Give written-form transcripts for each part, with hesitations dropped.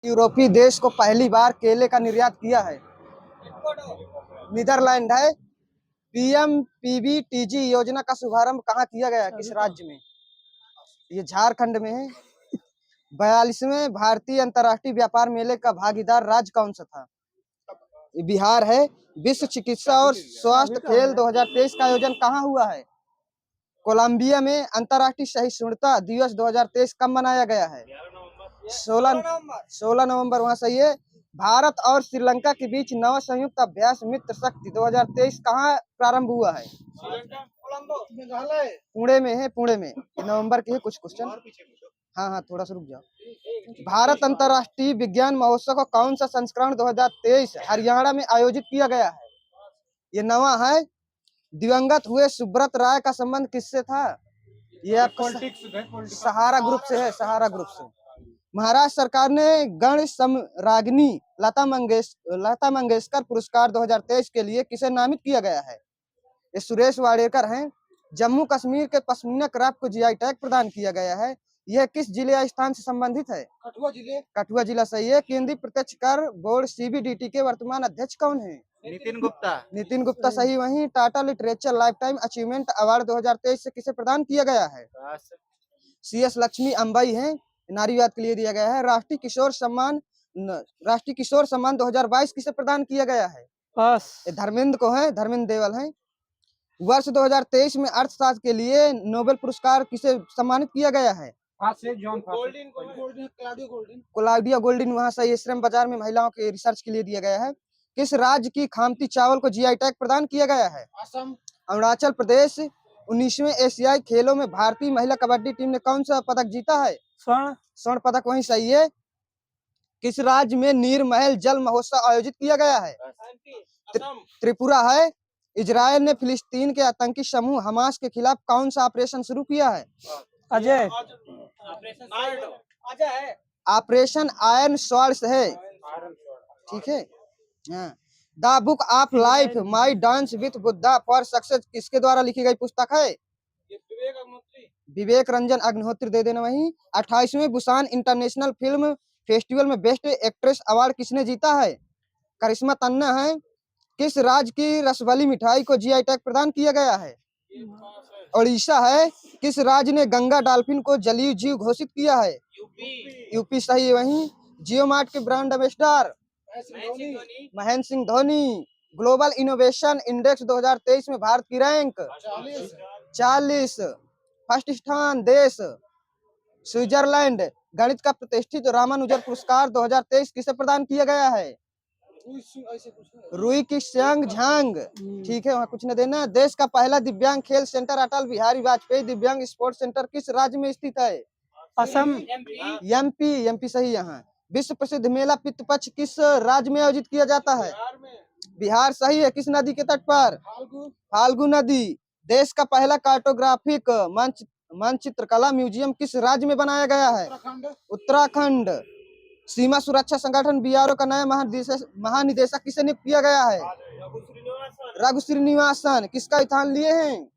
यूरोपीय देश को पहली बार केले का निर्यात किया है? नीदरलैंड है। पीएमपीबीटीजी योजना का शुभारंभ कहाँ किया गया, किस राज्य में? ये झारखंड में है। 42वें भारतीय अंतर्राष्ट्रीय व्यापार मेले का भागीदार राज्य कौन सा था? ये बिहार है। विश्व चिकित्सा और स्वास्थ्य खेल 2023 का आयोजन कहाँ हुआ है? कोलंबिया में। अंतर्राष्ट्रीय सहिष्णुता दिवस 2023 कब मनाया गया है? 16 नवंबर। वहाँ सही है। भारत और श्रीलंका के बीच नव संयुक्त अभ्यास मित्र शक्ति 2023 कहाँ प्रारंभ हुआ है? पुणे में है। पुणे में। नवंबर के है कुछ क्वेश्चन। हाँ, थोड़ा सा रुक जाओ। भारत अंतर्राष्ट्रीय विज्ञान महोत्सव का कौन सा संस्करण 2023 हरियाणा में आयोजित किया गया है? ये नवा है। दिवंगत हुए सुब्रत राय का संबंध किससे था? ये आपका सहारा ग्रुप से है। सहारा ग्रुप से। महाराष्ट्र सरकार ने गण सम्राज्ञी लता मंगेशकर पुरस्कार 2023 के लिए किसे नामित किया गया है? ये सुरेश वाडेकर हैं। जम्मू कश्मीर के पश्मीना क्राफ्ट को जीआई टैग प्रदान किया गया है। यह किस जिले या स्थान से संबंधित है? कठुआ जिला सही है। केंद्रीय प्रत्यक्ष कर बोर्ड सीबीडीटी के वर्तमान अध्यक्ष कौन है? नितिन गुप्ता सही। वहीं Tata literature life time achievement award 2023 से किसे प्रदान किया गया है? सीएस लक्ष्मी अंबाई हैं। नारीवाद के लिए दिया गया है। राष्ट्रीय किशोर सम्मान 2022 किसे प्रदान किया गया है? धर्मेंद्र को है। धर्मेंद्र देवल हैं। वर्ष 2023 में अर्थशास्त्र के लिए नोबेल पुरस्कार किसे सम्मानित किया गया है? Claudia Goldin. वहाँ सही। श्रम बाजार में महिलाओं के रिसर्च के लिए दिया गया है। किस राज्य की खामती चावल को जीआई टैग प्रदान किया गया है? असम। अरुणाचल प्रदेश। 19वें एशियाई खेलों में भारतीय महिला कबड्डी टीम ने कौन सा पदक जीता है? स्वर्ण पदक। वही सही है। किस राज्य में नीरमहल जल महोत्सव आयोजित किया गया है? त्रिपुरा है। इजरायल ने फिलिस्तीन के आतंकी समूह हमास के खिलाफ कौन सा ऑपरेशन शुरू किया है? अजय। ऑपरेशन आयरन स्वॉर्ड है। ठीक है। The book of life my dance with Buddha for success किसके द्वारा लिखी गई पुस्तक है? विवेक रंजन अग्निहोत्री दे देना। वही 28वें बुसान इंटरनेशनल फिल्म फेस्टिवल में बेस्ट एक्ट्रेस अवार्ड किसने जीता है? करिश्मा तन्ना है। किस राज्य की रसवली मिठाई को जीआई टैग प्रदान किया गया है? ओडिशा है। किस राज्य ने गंगा डॉल्फिन को जलीय जीव घोषित किया है? यूपी सही है। वहीं जियो मार्ट के brand ambassador Mahendra Singh Dhoni. Global innovation index 2023 में भारत की रैंक 40। फर्स्ट स्थान देश स्विट्जरलैंड। गणित का प्रतिष्ठित रामानुजन पुरस्कार 2023 किसे प्रदान किया गया है? रुई की संग झांग। ठीक है, वहाँ कुछ न देना। देश का पहला दिव्यांग खेल सेंटर अटल बिहारी वाजपेयी दिव्यांग स्पोर्ट्स सेंटर किस राज्य में स्थित है? असम। एमपी सही। यहाँ विश्व प्रसिद्ध मेला पितृपक्ष किस राज्य में आयोजित किया जाता है? बिहार सही है। किस नदी के तट पर? फाल्गु नदी। देश का पहला कार्टोग्राफिक मानचित्रकला म्यूजियम किस राज्य में बनाया गया है? उत्तराखंड। सीमा सुरक्षा संगठन बीआरओ का नया महानिदेशक किसे नियुक्त किया गया है? रघु श्रीनिवासन। किसका स्थान लिए हैं?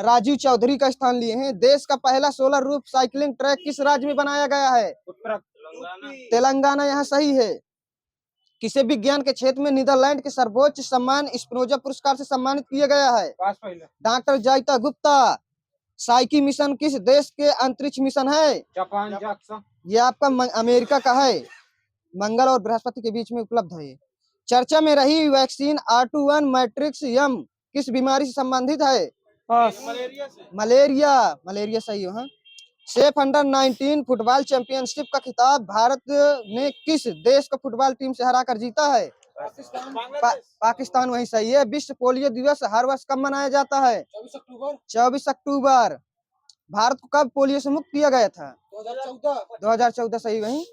राजीव चौधरी का स्थान लिए हैं। देश का पहला सोलर रूफ साइकिलिंग ट्रैक किस राज्य में बनाया गया है? तेलंगाना। यहाँ सही है। किसे विज्ञान के क्षेत्र में नीदरलैंड के सर्वोच्च सम्मान स्पिनोजा पुरस्कार से सम्मानित किया गया है? डॉक्टर जयता गुप्ता। साइकी मिशन किस देश के अंतरिक्ष मिशन है? जापान। ये आपका अमेरिका का है। मंगल और बृहस्पति के बीच में उपलब्ध है। चर्चा में रही वैक्सीन R21 मैट्रिक्स यम किस बीमारी से संबंधित है? मलेरिया सही है। सेफ अंडर 19 फुटबॉल चैंपियनशिप का खिताब भारत ने किस देश को फुटबॉल टीम से हराकर जीता है? पाकिस्तान। वही सही है। विश्व पोलियो दिवस हर वर्ष कब मनाया जाता है? 24 अक्टूबर। भारत को कब पोलियो से मुक्त किया गया था? 2014 सही। वही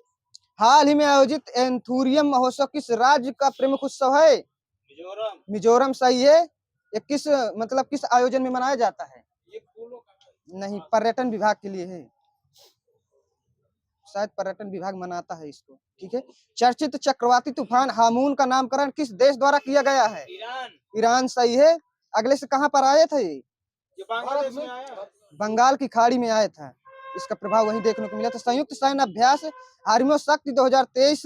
हाल ही में आयोजित एंथूरियम महोत्सव किस राज्य का प्रमुख उत्सव है? मिजोरम सही है। ये किस आयोजन में मनाया जाता है? नहीं, पर्यटन विभाग के लिए है। शायद पर्यटन विभाग मनाता है इसको। ठीक है। चर्चित चक्रवाती तूफान हामून का नामकरण किस देश द्वारा किया गया है? ईरान सही है। अगले से कहाँ पर आए थे? बंगाल की खाड़ी में आया था। इसका प्रभाव वही देखने को मिला था। संयुक्त सैन्य अभ्यास आर्मी शक्ति 2023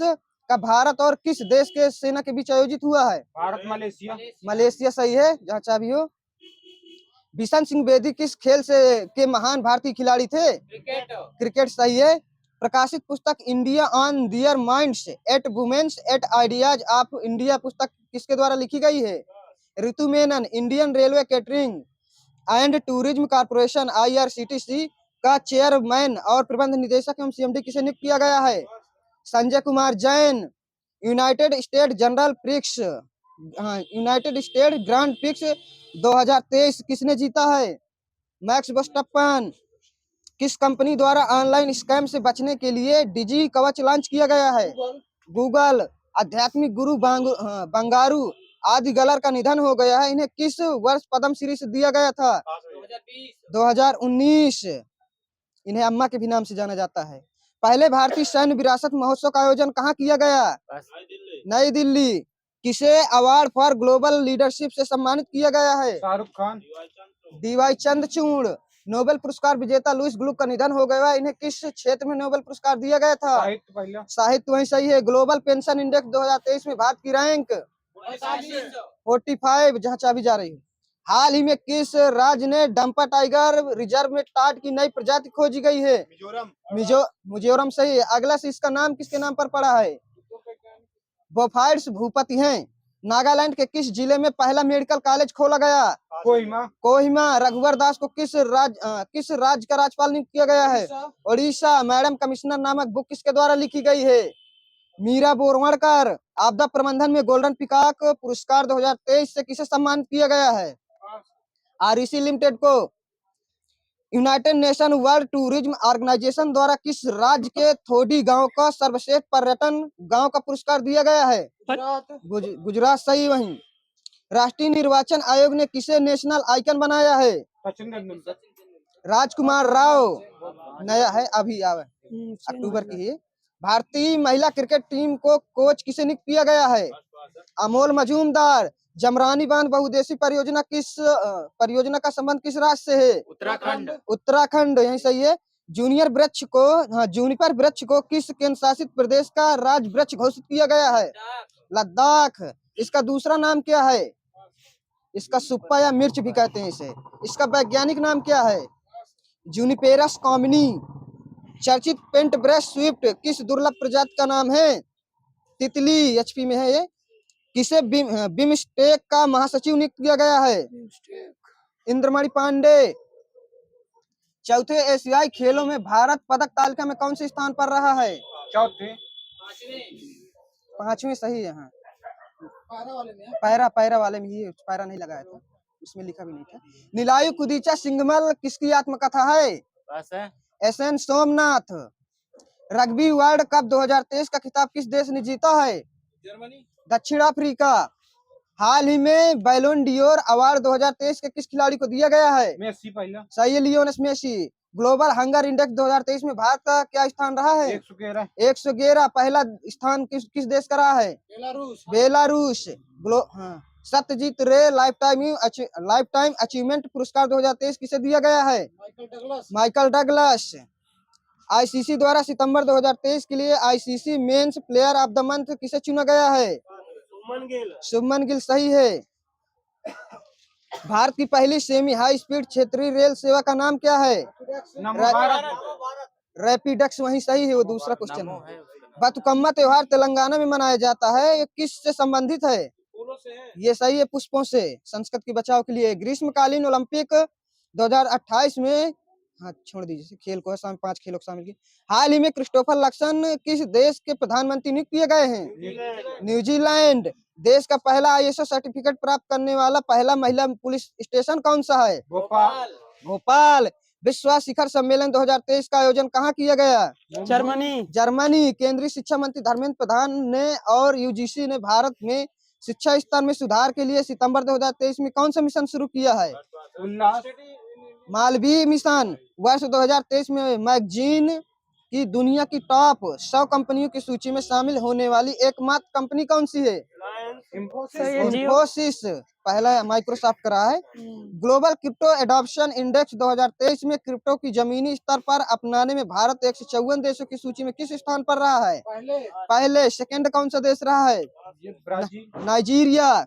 का भारत और किस देश के सेना के बीच आयोजित हुआ है? भारत मलेशिया। मलेशिया सही है, जहाँ चाबी हो। बिशन सिंह बेदी किस खेल से के महान भारतीय खिलाड़ी थे? क्रिकेट सही है। प्रकाशित पुस्तक India on their minds at women's at ideas of India पुस्तक किसके द्वारा लिखी गई है? Ritu Menon. Indian railway catering and tourism corporation IRCTC का चेयरमैन और प्रबंध निदेशक एवं CMD किसे नियुक्त किया गया है? Sanjay Kumar Jain. United state general prix United state grand prix 2023 किसने जीता है? Max Verstappen. किस कंपनी द्वारा ऑनलाइन स्कैम से बचने के लिए डिजी कवच लॉन्च किया गया है? गूगल। आध्यात्मिक गुरु बंगारू आदि गलर का निधन हो गया है, इन्हें किस वर्ष पद्म श्री से दिया गया था? 2019। इन्हें अम्मा के भी नाम से जाना जाता है। पहले भारतीय सैन्य विरासत महोत्सव का आयोजन कहाँ किया गया? नई दिल्ली। किसे अवार्ड फॉर ग्लोबल लीडरशिप से सम्मानित किया गया है? शाहरुख खान। DY चंद्रचूड़। नोबेल पुरस्कार विजेता लुईस ग्लुक का निधन हो गया है, इन्हें किस क्षेत्र में नोबेल पुरस्कार दिया गया था? साहित्य पहला। साहित्य वही सही है। ग्लोबल पेंशन इंडेक्स 2023 में भारत की रैंक 45, जहाँ चाबी जा रही है। हाल ही में किस राज्य ने डंपर टाइगर रिजर्व में टाट की नई प्रजाति खोजी गई है? मिजोरम सही है। अगला से इसका नाम किसके नाम पर पड़ा है? बोफाइड्स भूपति हैं। नागालैंड के किस जिले में पहला मेडिकल कॉलेज खोला गया? कोहिमा। रघुवर दास को किस राज्य का राज्यपाल नियुक्त किया गया है? ओडिशा। मैडम कमिश्नर नामक बुक किसके द्वारा लिखी गई है? मीरा बोरवणकर। आपदा प्रबंधन में गोल्डन पिकॉक पुरस्कार 2023 से किसे सम्मानित किया गया है? REC लिमिटेड को। United Nation World Tourism Organization द्वारा किस राज्य के थोडी गांव का सर्वश्रेष्ठ पर्यटन गांव का पुरस्कार दिया गया है? गुजरात सही। वहीं राष्ट्रीय निर्वाचन आयोग ने किसे नेशनल आइकन बनाया है? राजकुमार राव। नया है, अभी आवे अक्टूबर की है। भारतीय महिला क्रिकेट टीम को कोच किसे नियुक्त किया गया है? अमोल मजूमदार। जमरानी बांध बहुउद्देशीय परियोजना का संबंध किस राज्य से है? उत्तराखंड यही सही है। जूनिपर वृक्ष को किस केंद्र शासित प्रदेश का राज्य वृक्ष घोषित किया गया है? लद्दाख। इसका दूसरा नाम क्या है? इसका सुप्पा या मिर्च भी कहते हैं इसे। इसका वैज्ञानिक नाम क्या है? जूनिपेरस कॉमिनी। चर्चित पेंट ब्रश स्विफ्ट किस दुर्लभ प्रजाति का नाम है? तितली। HP में है ये। किसे बिमस्टेक का महासचिव नियुक्त किया गया है? इंद्रमणि पांडे। चौथे एशियाई खेलों में भारत पदक तालिका में कौन से स्थान पर रहा है? चौथे। 5वें सही है। हाँ, पैरा वाले में ही पैरा नहीं लगाया था, इसमें लिखा भी नहीं था। नीलायु कुदीचा सिंघमल किसकी आत्मकथा है? SN Somnath. Rugby world cup 2023 का खिताब किस देश ने जीता है? जर्मनी। दक्षिण अफ्रीका। हाल ही में बैलोन डियोर अवार्ड 2023 के किस खिलाड़ी को दिया गया है? मेसी पहला। सही है, Lionel Messi. Global Hunger Index 2023 में भारत का क्या स्थान रहा है? 111। पहला स्थान किस देश का रहा है? बेलारूस। सत्यजीत रे लाइफटाइम अचीवमेंट पुरस्कार 2023 किसे दिया गया है? Michael Douglas. ICC द्वारा सितंबर 2023 के लिए ICC men's player of the month किसे चुना गया है? शुभमन गिल सही है। भारत की पहली सेमी हाई स्पीड क्षेत्रीय रेल सेवा का नाम क्या है? रैपिडेक्स वही सही है, वो दूसरा क्वेश्चन है। बतुकम्मा त्योहार तेलंगाना में मनाया जाता है, ये किस से संबंधित है? ये सही है, पुष्पों से। संस्कृत के बचाव के लिए। ग्रीष्मकालीन ओलंपिक 2028 में, हाँ छोड़ दीजिए, खेल को 5 खेलों को शामिल किया। हाल ही में क्रिस्टोफर लक्सन किस देश के प्रधानमंत्री नियुक्त किए गए हैं? न्यूजीलैंड। देश का पहला ISO सर्टिफिकेट प्राप्त करने वाला पहला महिला पुलिस स्टेशन कौन सा है? भोपाल। विश्व शिखर सम्मेलन 2023 का आयोजन कहाँ किया गया? जर्मनी। केंद्रीय शिक्षा मंत्री धर्मेंद्र प्रधान ने और UGC ने भारत में शिक्षा स्तर में सुधार के लिए सितंबर 2023 में कौन सा मिशन शुरू किया है? मालवीय मिशन। वर्ष 2023 में मैगजीन की दुनिया की टॉप 100 कंपनियों की सूची में शामिल होने वाली एकमात्र कंपनी कौन सी है? सही है, जियो। इंफोसिस पहला माइक्रोसॉफ्ट का रहा है। ग्लोबल क्रिप्टो एडॉप्शन इंडेक्स 2023 में क्रिप्टो की जमीनी स्तर पर अपनाने में भारत 154 देशों की सूची में किस स्थान पर रहा है? पहले। सेकंड कौन सा देश रहा है? Nigeria.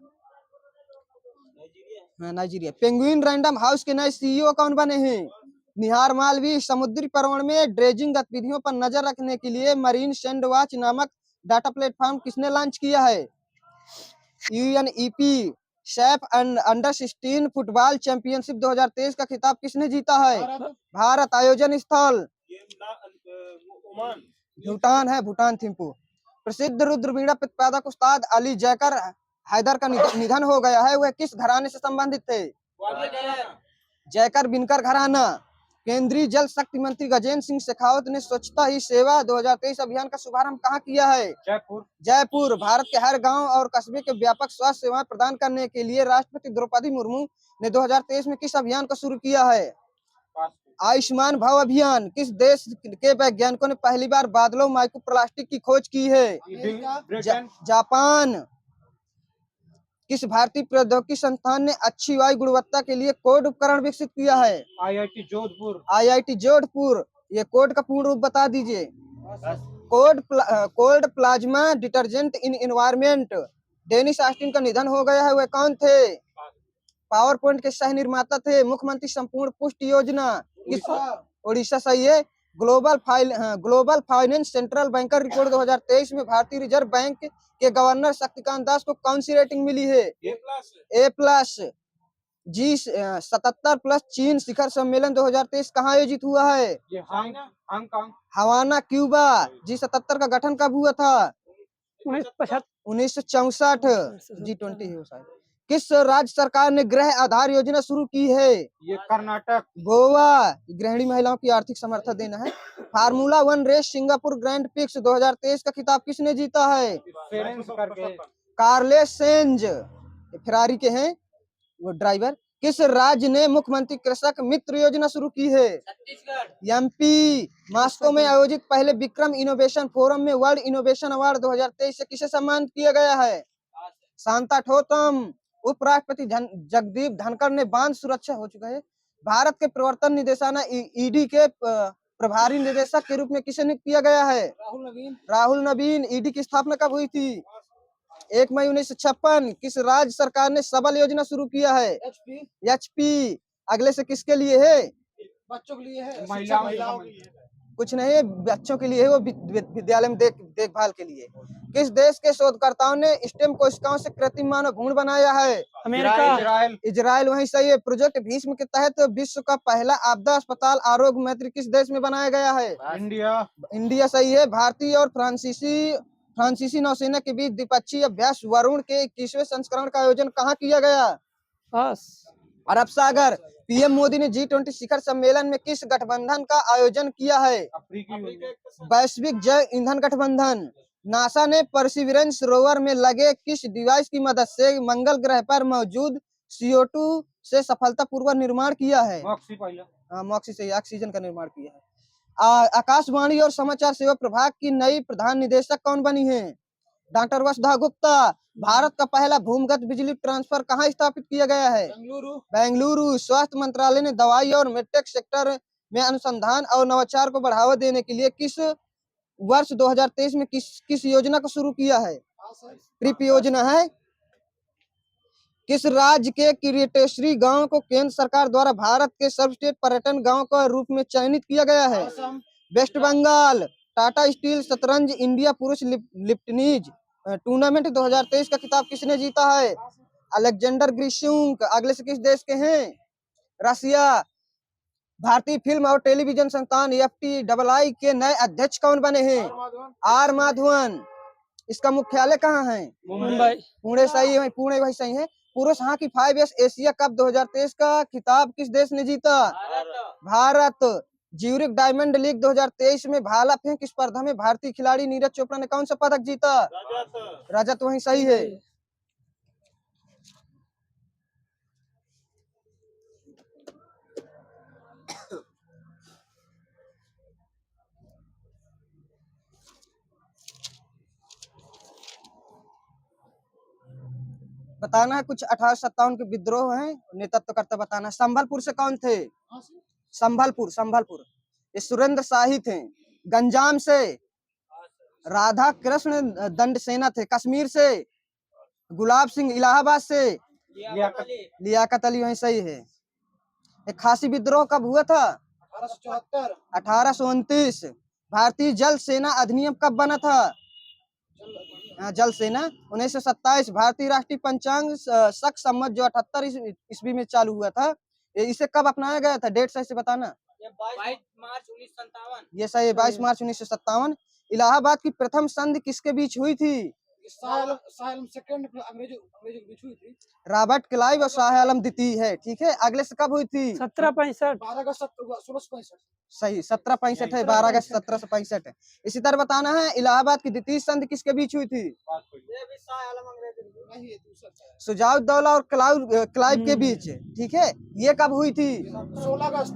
Nigeria. Penguin random house के नए सीईओ कौन बने हैं? निहार मालवीय। समुद्री पर्वण में ड्रेजिंग गतिविधियों पर नजर रखने के लिए मरीन सैंड वॉच नामक डाटा प्लेटफॉर्म किसने लॉन्च किया है? UNEP. Saif under 16 football championship 2023 का खिताब किसने जीता है? भारत। आयोजन स्थल? भूटान है, भूटान थिम्पू। प्रसिद्ध रुद्रवीणा प्रतिपादक उस्ताद अली जैकर हैदर का निधन हो गया है, वह किस घराने से संबंधित थे? जयकर बिनकर घराना। केंद्रीय जल शक्ति मंत्री गजेंद्र सिंह शेखावत ने स्वच्छता ही सेवा 2023 अभियान का शुभारंभ कहाँ किया है? जयपुर। भारत के हर गांव और कस्बे के व्यापक स्वास्थ्य सेवाएं प्रदान करने के लिए राष्ट्रपति द्रौपदी मुर्मू ने 2023 में किस अभियान को शुरू किया है? आयुष्मान भव अभियान। किस देश के वैज्ञानिकों ने पहली बार बादलों माइक्रोप्लास्टिक की खोज की है? जापान। किस भारतीय प्रौद्योगिकी संस्थान ने अच्छी वायु गुणवत्ता के लिए कोड उपकरण विकसित किया है? आईआईटी जोधपुर। आईआईटी जोधपुर। ये कोड का पूर्ण रूप बता दीजिए। Cold plasma detergent in environment. Dennis Austin का निधन हो गया है, वह कौन थे? पावर पॉइंट के सह निर्माता थे। मुख्यमंत्री संपूर्ण पुष्टि योजना उड़ीसा। सही है। Global finance central banker report 2023 में भारतीय रिजर्व बैंक के गवर्नर शक्तिकांत दास को कौन सी रेटिंग मिली है? A+। G77+ चीन शिखर सम्मेलन 2023 कहाँ आयोजित हुआ है? हांगकांग। हवाना, क्यूबा। G77 का गठन कब हुआ था? 1964। G20 है शायद। किस राज्य सरकार ने गृह आधार योजना शुरू की है? ये कर्नाटक। गोवा। गृहिणी महिलाओं की आर्थिक समर्थन देना है। Formula 1 race Singapore Grand Prix 2023 का खिताब किसने जीता है? Carlos Sainz. फेरारी के हैं वो ड्राइवर। किस राज्य ने मुख्यमंत्री कृषक मित्र योजना शुरू की है? एमपी। मॉस्को में आयोजित पहले विक्रम इनोवेशन फोरम में वर्ल्ड इनोवेशन अवार्ड 2023 से किसे सम्मानित किया गया है? शांता ठोतम। उपराष्ट्रपति जगदीप धनखड़ ने बांध सुरक्षा हो चुका है। भारत के प्रवर्तन निदेशालय ईडी के प्रभारी निदेशक के रूप में किसे नियुक्त किया गया है? राहुल नवीन। ईडी की स्थापना कब हुई थी? 1 मई 1956। किस राज्य सरकार ने सबल योजना शुरू किया है? एचपी। अगले से किसके लिए है? बच्चों के लिए है। महिलाओं के लिए कुछ नहीं है, बच्चों के लिए है, वो विद्यालय में देखभाल के लिए। किस देश के शोधकर्ताओं ने स्टेम कोशिकाओं से कृत्रिम मानव भ्रूण बनाया है? अमेरिका। इजराइल। वहीं सही है। प्रोजेक्ट भीष्म के तहत विश्व का पहला आपदा अस्पताल आरोग्य मैत्री किस देश में बनाया गया है? इंडिया। सही है। भारतीय और फ्रांसीसी नौसेना के बीच द्विपक्षीय अभ्यास वरुण के 21वें संस्करण का आयोजन कहाँ किया गया? अरब सागर। पीएम मोदी ने G20 शिखर सम्मेलन में किस गठबंधन का आयोजन किया है? वैश्विक जैव ईंधन गठबंधन। नासा ने परसिवरेंस रोवर में लगे किस डिवाइस की मदद से मंगल ग्रह पर मौजूद CO2 से सफलतापूर्वक निर्माण किया है? मॉक्सी से ऑक्सीजन का निर्माण किया है। आकाशवाणी और समाचार सेवा प्रभाग की नई प्रधान निदेशक कौन बनी है? डॉक्टर वसुधा गुप्ता। भारत का पहला भूमिगत बिजली ट्रांसफर कहाँ स्थापित किया गया है? बेंगलुरु। स्वास्थ्य मंत्रालय ने दवाई और मेडटेक सेक्टर में अनुसंधान और नवाचार को बढ़ावा देने के लिए किस वर्ष 2023 में किस योजना को शुरू किया है? क्रिप योजना है। किस राज्य के किरीटेश्वरी गांव को केंद्र सरकार द्वारा भारत के सर्वश्रेष्ठ पर्यटन गांव के रूप में चयनित किया गया है? वेस्ट बंगाल। टाटा स्टील शतरंज इंडिया पुरुष लिप्टनीज टूर्नामेंट 2023 का खिताब किसने जीता है? अलेक्जेंडर ग्रिशुक। अगले से किस देश के हैं? रसिया। भारतीय फिल्म और टेलीविजन संस्थान FTII के नए अध्यक्ष कौन बने हैं? R माधवन। इसका मुख्यालय कहाँ है? मुंबई। पुणे। सही है। पुणे वही सही है। पुरुष हॉकी 5S एशिया कप 2023 का खिताब किस देश ने जीता? भारत। ज्यूरिक डायमंड लीग 2023 में भाला फेंक स्पर्धा में भारतीय खिलाड़ी नीरज चोपड़ा ने कौन सा पदक जीता? रजत। वही सही है। बताना है कुछ 1857 के विद्रोह हैं, नेतृत्व करते बताना है। संभलपुर से कौन थे? संभलपुर ये सुरेंद्र शाही थे। गंजाम से राधा कृष्ण दंड सेना थे। कश्मीर से गुलाब सिंह। इलाहाबाद से लियाकत अली वही सही है। एक खासी विद्रोह कब हुआ था? 1829। भारतीय जल सेना अधिनियम कब बना था? जल सेना 1927। भारतीय राष्ट्रीय पंचांग शक सम्मत जो 78 ईस्वी में चालू हुआ था, इसे कब अपनाया गया था? डेट सही से बताना। 22 मार्च 1957। ये सही है, 22 मार्च 1957। इलाहाबाद की प्रथम संधि किसके बीच हुई थी? रॉबर्ट क्लाइव और शाह आलम द्वितीय है। ठीक है, अगले से कब हुई थी? 1765। सही, 1765 है। 12 अगस्त 1765 है। इसी तरह बताना है इलाहाबाद की द्वितीय संधि किसके बीच हुई थी? सुजाउद्दौला और क्लाइव के बीच। ठीक है, ये कब हुई थी? 16 अगस्त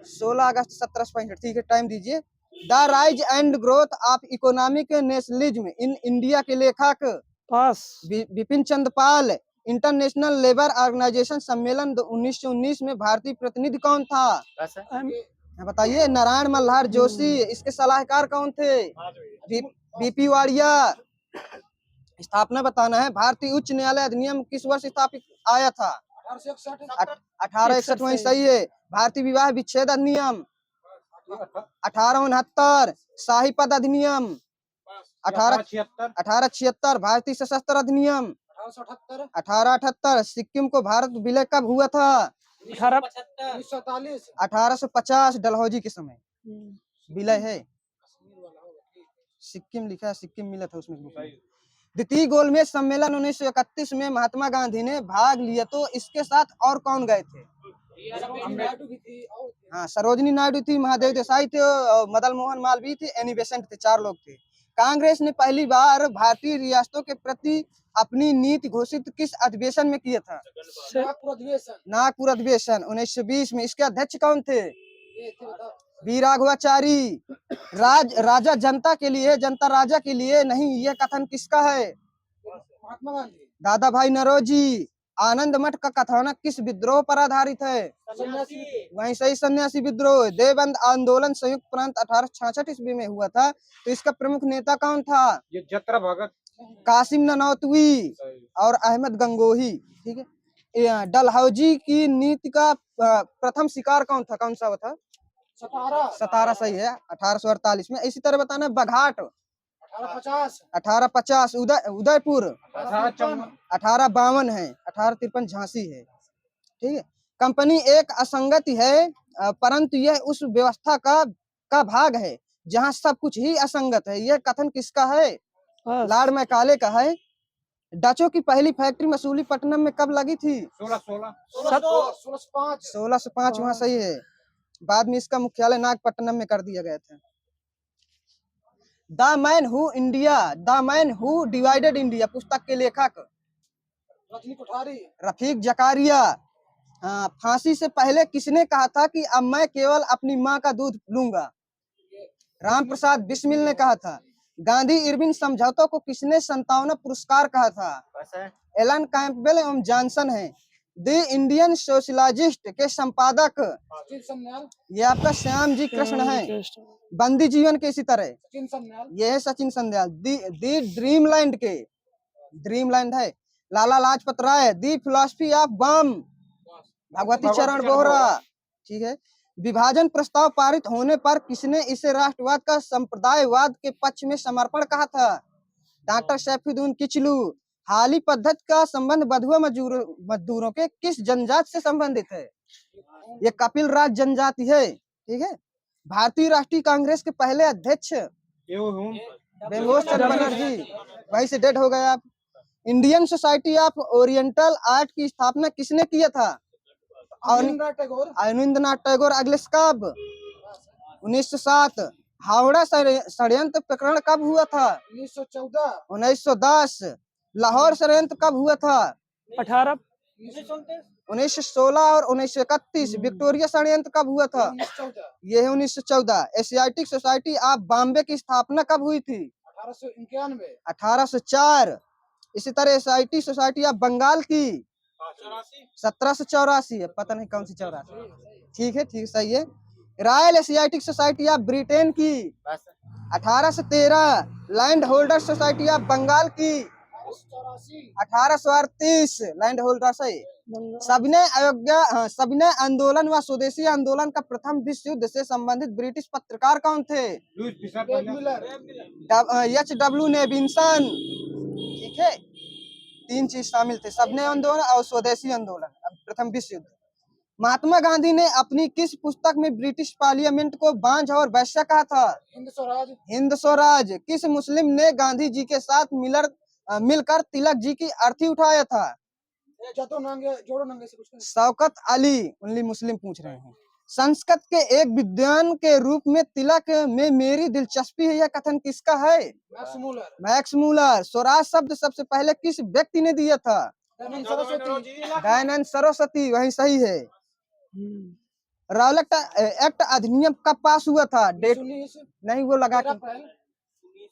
16 अगस्त 1765। ठीक है, टाइम दीजिए। The rise and growth of economic nationalism in India के लेखक पास Bipin Chandra Pal. International labour organisation सम्मेलन 1919 में भारतीय प्रतिनिधि कौन था? बताइए। नारायण मल्हार जोशी। इसके सलाहकार कौन थे? बीपी वाड़िया। स्थापना बताना है। भारतीय उच्च न्यायालय अधिनियम किस वर्ष स्थापित आया था? 1861 वही सही है। भारतीय विवाह विच्छेद अधिनियम 1869। शाही पद अधिनियम 1876। भारतीय सशस्त्र अधिनियम 1878। सिक्किम को भारत विलय कब हुआ था? 1850। डलहौजी के समय विलय है। सिक्किम लिखा है, सिक्किम मिला था उसमें। द्वितीय गोलमेज सम्मेलन 1931 में महात्मा गांधी ने भाग लिया, तो इसके साथ और कौन गए थे? हाँ, सरोजनी नायडू थी, महादेव देसाई थे, मदन मोहन मालवीय थे, एनी बेसेंट थे। 4 लोग थे। कांग्रेस ने पहली बार भारतीय रियासतों के प्रति अपनी नीति घोषित किस अधिवेशन में किया था? नागपुर अधिवेशन 1920 में। इसके अध्यक्ष कौन थे? बी राघवाचारी। राजा जनता के लिए, जनता राजा के लिए नहीं, यह कथन किसका है? महात्मा गांधी। दादा भाई नौरोजी। आनंद मठ का कथानक किस विद्रोह पर आधारित है? वहीं सही, सन्यासी विद्रोह। देवबंद आंदोलन संयुक्त प्रांत 1866 ईस्वी में हुआ था, तो इसका प्रमुख नेता कौन था? ये जतरा भगत, कासिम ननौतवी और अहमद गंगोही। ठीक है। डलहौजी की नीति का प्रथम शिकार कौन था? कौन सा था? सतारा सही है, 1848 में। इसी तरह बताना बघाट 1850। उदयपुर 1852 है। 1853 झांसी है। ठीक है। कंपनी एक असंगति है, परंतु यह उस व्यवस्था का भाग है जहां सब कुछ ही असंगत है। यह कथन किसका है? लॉर्ड मैकाले का है। डचों की पहली फैक्ट्री मसूलीपट्टनम में कब लगी थी? 1605 वहाँ सही है। बाद में इसका मुख्यालय नागपट्टनम में कर दिया गया था। The man who divided India पुस्तक के लेखक रफीक जकारिया। फांसी से पहले किसने कहा था कि अब मैं केवल अपनी माँ का दूध लूंगा? राम प्रसाद बिस्मिल ने कहा था। गांधी इरविन समझौतों को किसने 57 पुरस्कार कहा था? एलन कैंपबेल एवं जॉनसन है। द इंडियन सोशलिस्ट के संपादक ये आपका श्याम जी कृष्ण है। बंदी जीवन के इसी तरह ये है सचिन संध्याल। दी ड्रीमलैंड के ड्रीमलैंड है लाला लाजपत राय। दी फिलॉसफी ऑफ बम भगवती चरण बोहरा। ठीक है। विभाजन प्रस्ताव पारित होने पर किसने इसे राष्ट्रवाद का संप्रदायवाद के पक्ष में समर्पण कहा था? डॉक्टर सैफुद्दीन किचलू। हाली पद्धति का संबंध बधुआ मजदूरों के किस जनजाति से संबंधित है? ये कपिल राज जनजाति है। ठीक है। भारतीय राष्ट्रीय कांग्रेस के पहले अध्यक्ष बेंगोज चंद्र बनर्जी, वहीं से डेड हो गए आप। Indian society of oriental art की स्थापना किसने किया था? अवनींद्रनाथ टैगोर। अगले कब? 1907। हावड़ा षड्यंत्र प्रकरण कब हुआ था? 1910। लाहौर षड्यंत्र कब हुआ था? 1916 और 1931। विक्टोरिया षड्यंत्र कब हुआ था? ये है 1914। एशियाटिक सोसाइटी ऑफ बॉम्बे की स्थापना कब हुई थी? 1804। इसी तरह एसआईटी सोसाइटी ऑफ बंगाल की 1784 है, पता नहीं कौन सी 84। ठीक है, ठीक, सही है। Royal Asiatic Society of Britain की 1813। Land Holder Society of Bengal की 1838। लैंड होल्डर से सबने अयोध्या, सबने आंदोलन व स्वदेशी आंदोलन का प्रथम विश्व युद्ध से संबंधित ब्रिटिश पत्रकार कौन थे? H.W. नेविंसन। ठीक है, 3 चीज शामिल थे, सबने आंदोलन और स्वदेशी आंदोलन, प्रथम विश्व युद्ध। महात्मा गांधी ने अपनी किस पुस्तक में ब्रिटिश पार्लियामेंट को बांझ और वैश्य कहा था? हिंद स्वराज। हिंद स्वराज। किस मुस्लिम ने गांधी जी के साथ मिलकर तिलक जी की अर्थी उठाया था? जोड़ो नंगे से कुछ शौकत अली। ओनली मुस्लिम पूछ रहे हैं। संस्कृत के एक विद्वान के रूप में तिलक में मेरी दिलचस्पी है, यह कथन किसका है? Max Muller. स्वराज शब्द सबसे पहले किस व्यक्ति ने दिया था? दयानंद सरस्वती। वही सही है। रॉलेट एक्ट अधिनियम कब पास हुआ था? डेट नहीं, वो लगा के,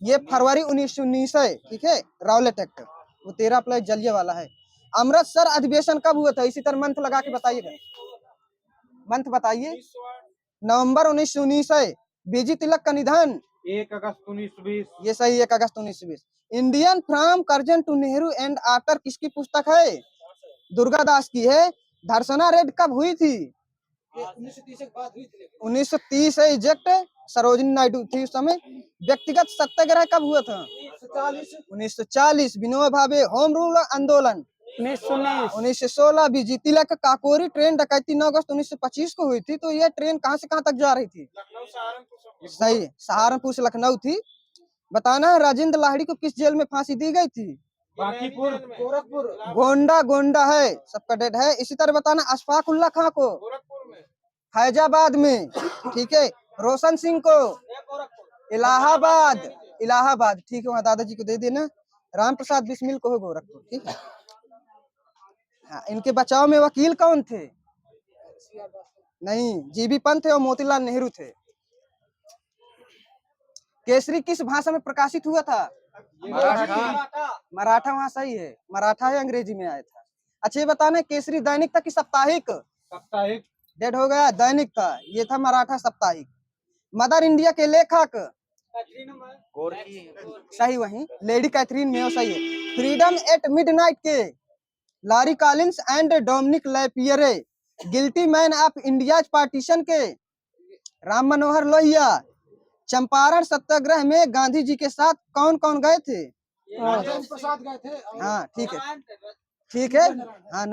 ये फरवरी 1919 है। ठीक है, रॉलेट एक्ट, वो 13 अप्रैल जलियांवाला है। अमृतसर अधिवेशन कब हुआ था? इसी तरह मंथ लगा के बताइएगा, मंथ बताइए। नवंबर 1919 है। बीजी तिलक का निधन 1 अगस्त 1920। ये सही, 1 अगस्त 1920। Indian from Curzon to Nehru and after किसकी पुस्तक है? दुर्गा दास की है। धर्षणा रेड कब हुई थी? 1930 के बाद हुई थी। 1930 है एग्जैक्ट, सरोजिनी नायडू थी उस समय। व्यक्तिगत सत्याग्रह कब हुआ था? 1940। विनोबा भावे। होम रूल आंदोलन 1916। बीजी तिलक काकोरी ट्रेन डकैती 9 अगस्त 1925 को हुई थी। तो यह ट्रेन कहां से कहां तक जा रही थी? सही, सहारनपुर से लखनऊ थी। बताना है राजेंद्र लाहिड़ी को किस जेल में फांसी दी गई थी? बांकीपुर, गोरखपुर। गोंडा, गोंडा है, सबका डेट है। इसी तरह बताना अशफाक उल्लाह खां को फैजाबाद में। ठीक है, रोशन सिंह को इलाहाबाद। इलाहाबाद, ठीक है, वहाँ दादाजी को दे देना। राम प्रसाद बिस्मिल को है गोरखपुर। ठीक है, हाँ, इनके बचाव में वकील कौन थे? नहीं, जीबी पंत थे और मोतीलाल नेहरू थे। केसरी किस भाषा में प्रकाशित हुआ था? मराठा। वहाँ सही है, मराठा है, अंग्रेजी में आया था। अच्छा, ये बताना केसरी दैनिक था कि साप्ताहिक? साप्ताहिक। डेट हो गया, दैनिक था, ये था मराठा साप्ताहिक। मदर इंडिया के लेखक? सही, वही लेडी कैथरीन मेयो, सही है। फ्रीडम एट मिडनाइट के? Larry Collins and Dominique Lapierre. Guilty man of India partition के? राम मनोहर लोहिया। चंपारण सत्याग्रह में गांधी जी के साथ कौन कौन गए थे? राजेंद्र प्रसाद गए थे। हाँ, ठीक है, ठीक है। हाँ,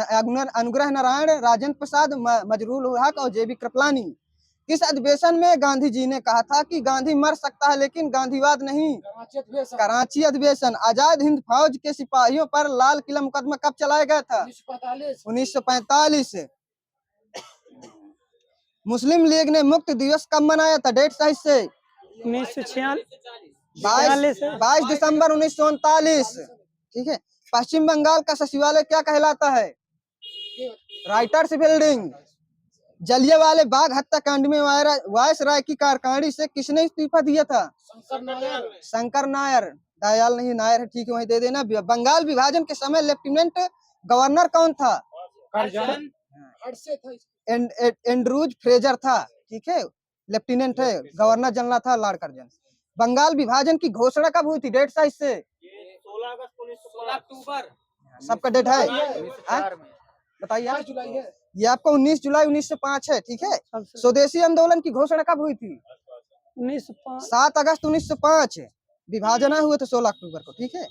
अनुग्रह नारायण, राजेंद्र प्रसाद, मजरूल हक और जेबी कृपलानी। किस अधिवेशन में गांधी जी ने कहा था कि गांधी मर सकता है लेकिन गांधीवाद नहीं? कराची अधिवेशन। आजाद हिंद फौज के सिपाहियों पर लाल किला मुकदमा कब चलाया गया था? 1945। मुस्लिम लीग ने मुक्त दिवस कब मनाया था? डेट सही से? 22 दिसंबर 1939। ठीक है। पश्चिम बंगाल का सचिवालय क्या कहलाता है? Writers building. जलियांवाला बाग हत्याकांड में वायसराय की कारखानी से किसने इस्तीफा दिया था? शंकर नायर। दयाल नहीं, नायर है, ठीक है, वही दे देना। बंगाल विभाजन के समय लेफ्टिनेंट गवर्नर कौन था? एंड्रूज फ्रेजर था। ठीक है, लेफ्टिनेंट है, गवर्नर जनरल था लॉर्ड कर्जन। बंगाल विभाजन की घोषणा कब हुई थी? डेट साइज से? 16 अक्टूबर। सबका डेट है? बताइए। ये आपका 19 जुलाई 1905 है। ठीक है। स्वदेशी आंदोलन की घोषणा कब हुई थी? 7 अगस्त 1905। विभाजन हुआ था 16 अक्टूबर को। ठीक है।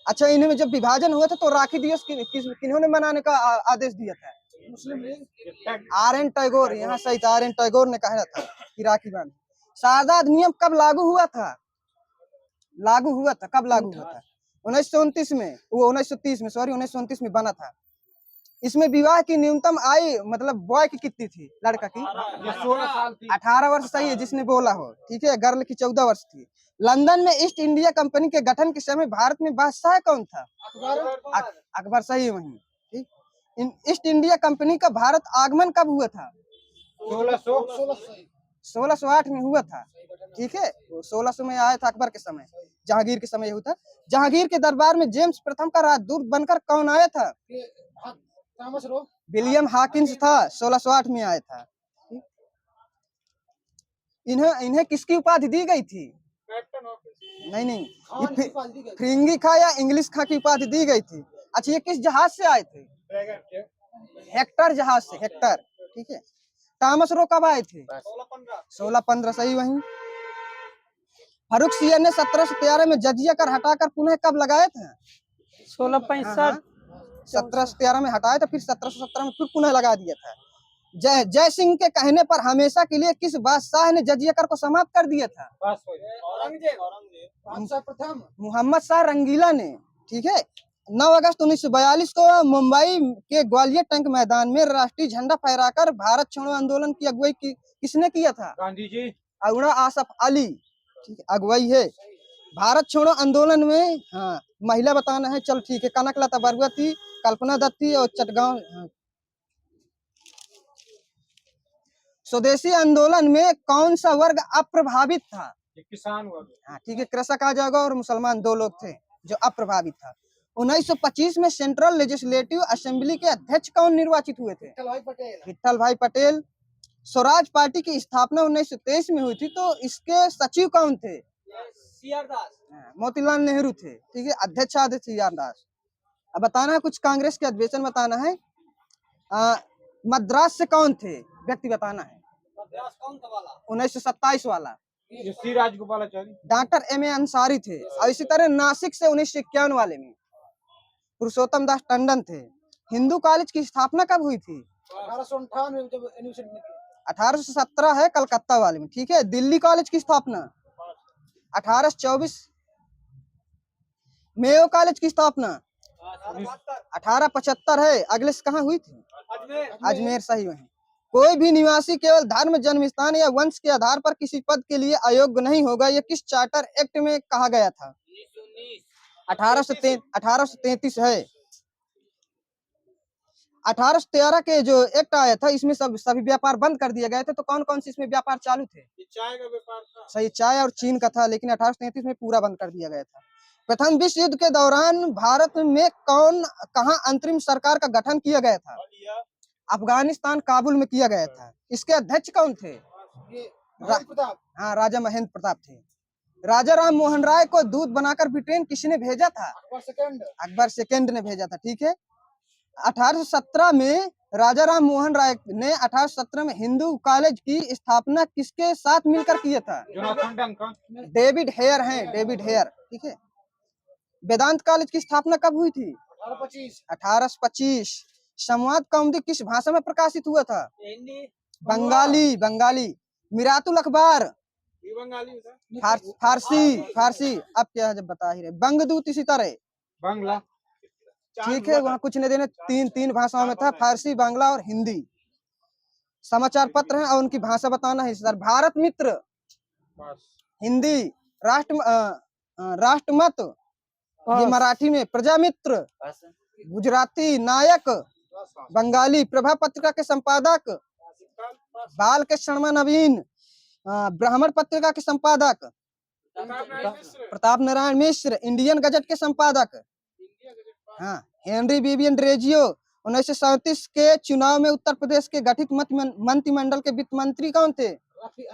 अच्छा, इन्हें जब विभाजन हुआ था तो राखी दिवस किन्होंने मनाने का आदेश दिया था? मुस्लिम लीग। R.N. टैगोर। यहाँ सही था, R.N. टैगोर ने कहा था कि राखी बांध। शारदा अधिनियम कब लागू हुआ था? कब लागू हुआ था? 1929 में, वो 1930 में, सॉरी 1929 में बना था। इसमें विवाह की न्यूनतम आयु मतलब बॉय की कितनी थी? लड़का की 16 साल थी। 18 वर्ष सही है, जिसने बोला हो। ठीक है। गर्ल की 14 वर्ष थी। लंदन में ईस्ट इंडिया कंपनी के गठन के समय भारत में बादशाह कौन था? अकबर। सही वही। ठीक। ईस्ट इंडिया कंपनी का भारत आगमन कब हुआ था? 1600। 1608 में हुआ था, ठीक है। 1600 में आया था अकबर के समय, जहांगीर के समय हुआ था। जहांगीर के दरबार में जेम्स प्रथम का राजदूत बनकर कौन आया था? विलियम हॉकिंस था, 1608 में आया था। इन्हें इन्हें किसकी उपाधि दी गई थी? नहीं, ये फिरंगी खा या इंग्लिश खा की उपाधि दी गई थी। अच्छा, ये किस जहाज से आए थे? हेक्टर जहाज से, हेक्टर, ठीक है। थॉमस रो कब आए थे? 1615, सही। वहीं फारूक सियर ने 1713 में जजिया कर हटाकर पुनः कब लगाए थे? 1665। 1713 में हटाया था, फिर 1717 में फिर पुनः लगा दिया था। जय सिंह के कहने पर हमेशा के लिए किस बादशाह ने जजिया कर को समाप्त कर दिया था? प्रथम मोहम्मद शाह रंगीला ने, ठीक है। 9 अगस्त 1942 को मुंबई के ग्वालियर टैंक मैदान में राष्ट्रीय झंडा फहराकर भारत छोड़ो आंदोलन की अगुवाई किसने किया था? गांधी जी। अरुणा आसफ अली, ठीक है, अगुवाई है। भारत छोड़ो आंदोलन में, हाँ, महिला बताना है, चल ठीक है। कनकलता बरुआ थी, कल्पना दत्त थी और चटगांव। हाँ। स्वदेशी आंदोलन में कौन सा वर्ग अप्रभावित था? किसान वर्ग। हाँ, ठीक है, कृषक आ जाएगा और मुसलमान, 2 लोग थे जो अप्रभावित था। 1925 में सेंट्रल लेजिस्लेटिव असेंबली के अध्यक्ष कौन निर्वाचित हुए थे? विठल भाई पटेल। स्वराज पार्टी की स्थापना 1923 में हुई थी, तो इसके सचिव कौन थे? मोतीलाल नेहरू थे, ठीक है। अध्यक्ष आदि सीआर दास। अब बताना है कुछ कांग्रेस के अधिवेशन बताना है। मद्रास से कौन थे? व्यक्ति बताना है। 1927 वाला श्री राजगोपालाचारी। Doctor M.A. अंसारी थे। और इसी तरह नासिक से 1951 वाले में पुरुषोत्तम दास टंडन थे। हिंदू कॉलेज की स्थापना कब हुई थी? 1858 में जब एडमिशन की। 1817 है कलकत्ता वाले में, ठीक है। दिल्ली कॉलेज की स्थापना 1824। मेयो कॉलेज की स्थापना 1875 है। अगले से कहाँ हुई थी? अजमेर, सही वही। कोई भी निवासी केवल धर्म, जन्म स्थान या वंश के आधार पर किसी पद के लिए अयोग्य नहीं होगा, यह किस चार्टर एक्ट में कहा गया था? 1833 है। 1813 के जो एक्ट आया था, इसमें सभी व्यापार बंद कर दिए गए थे। तो कौन कौन से इसमें व्यापार चालू थे? चाय का व्यापार था, सही, चाय और चीन का था, लेकिन 1833 में पूरा बंद कर दिया गया था। प्रथम विश्व युद्ध के दौरान भारत में कहाँ अंतरिम सरकार का गठन किया गया था? अफगानिस्तान, काबुल में किया गया था। इसके अध्यक्ष कौन थे? हाँ, राजा महेंद्र प्रताप थे। राजा राम मोहन राय को दूत बनाकर ब्रिटेन किसने भेजा था? अकबर सेकंड ने भेजा था, ठीक है। 1817 में राजा राम मोहन राय ने 1817 में हिंदू कॉलेज की स्थापना किसके साथ मिलकर किया था? डेविड हेयर हैं, डेविड हेयर, ठीक है। वेदांत कॉलेज की स्थापना कब हुई थी? 1825। संवाद कौमुदी किस भाषा में प्रकाशित हुआ था? बंगाली, बंगाली। मिरातुल अखबार फारसी। अब क्या है जब बता ही रहे। बंगदूत इसी तरह बांग्ला, ठीक है, वहाँ कुछ नहीं देने। तीन भाषाओं में था, फारसी, बांग्ला और हिंदी। समाचार पत्र हैं और उनकी भाषा बताना है सर। भारत मित्र हिंदी, राष्ट्रमत ये मराठी में, प्रजामित्र गुजराती, नायक बंगाली, प्रभा पत्रिका के संपादक बाल के शर्मा नवीन, ब्राह्मण पत्रिका के संपादक प्रताप नारायण मिश्र, इंडियन गजट के संपादक, हाँ, हेनरी विवियन ड्रेजियो। 1937 के चुनाव में उत्तर प्रदेश के गठित मंत्रिमंडल के वित्त मंत्री कौन थे? रफी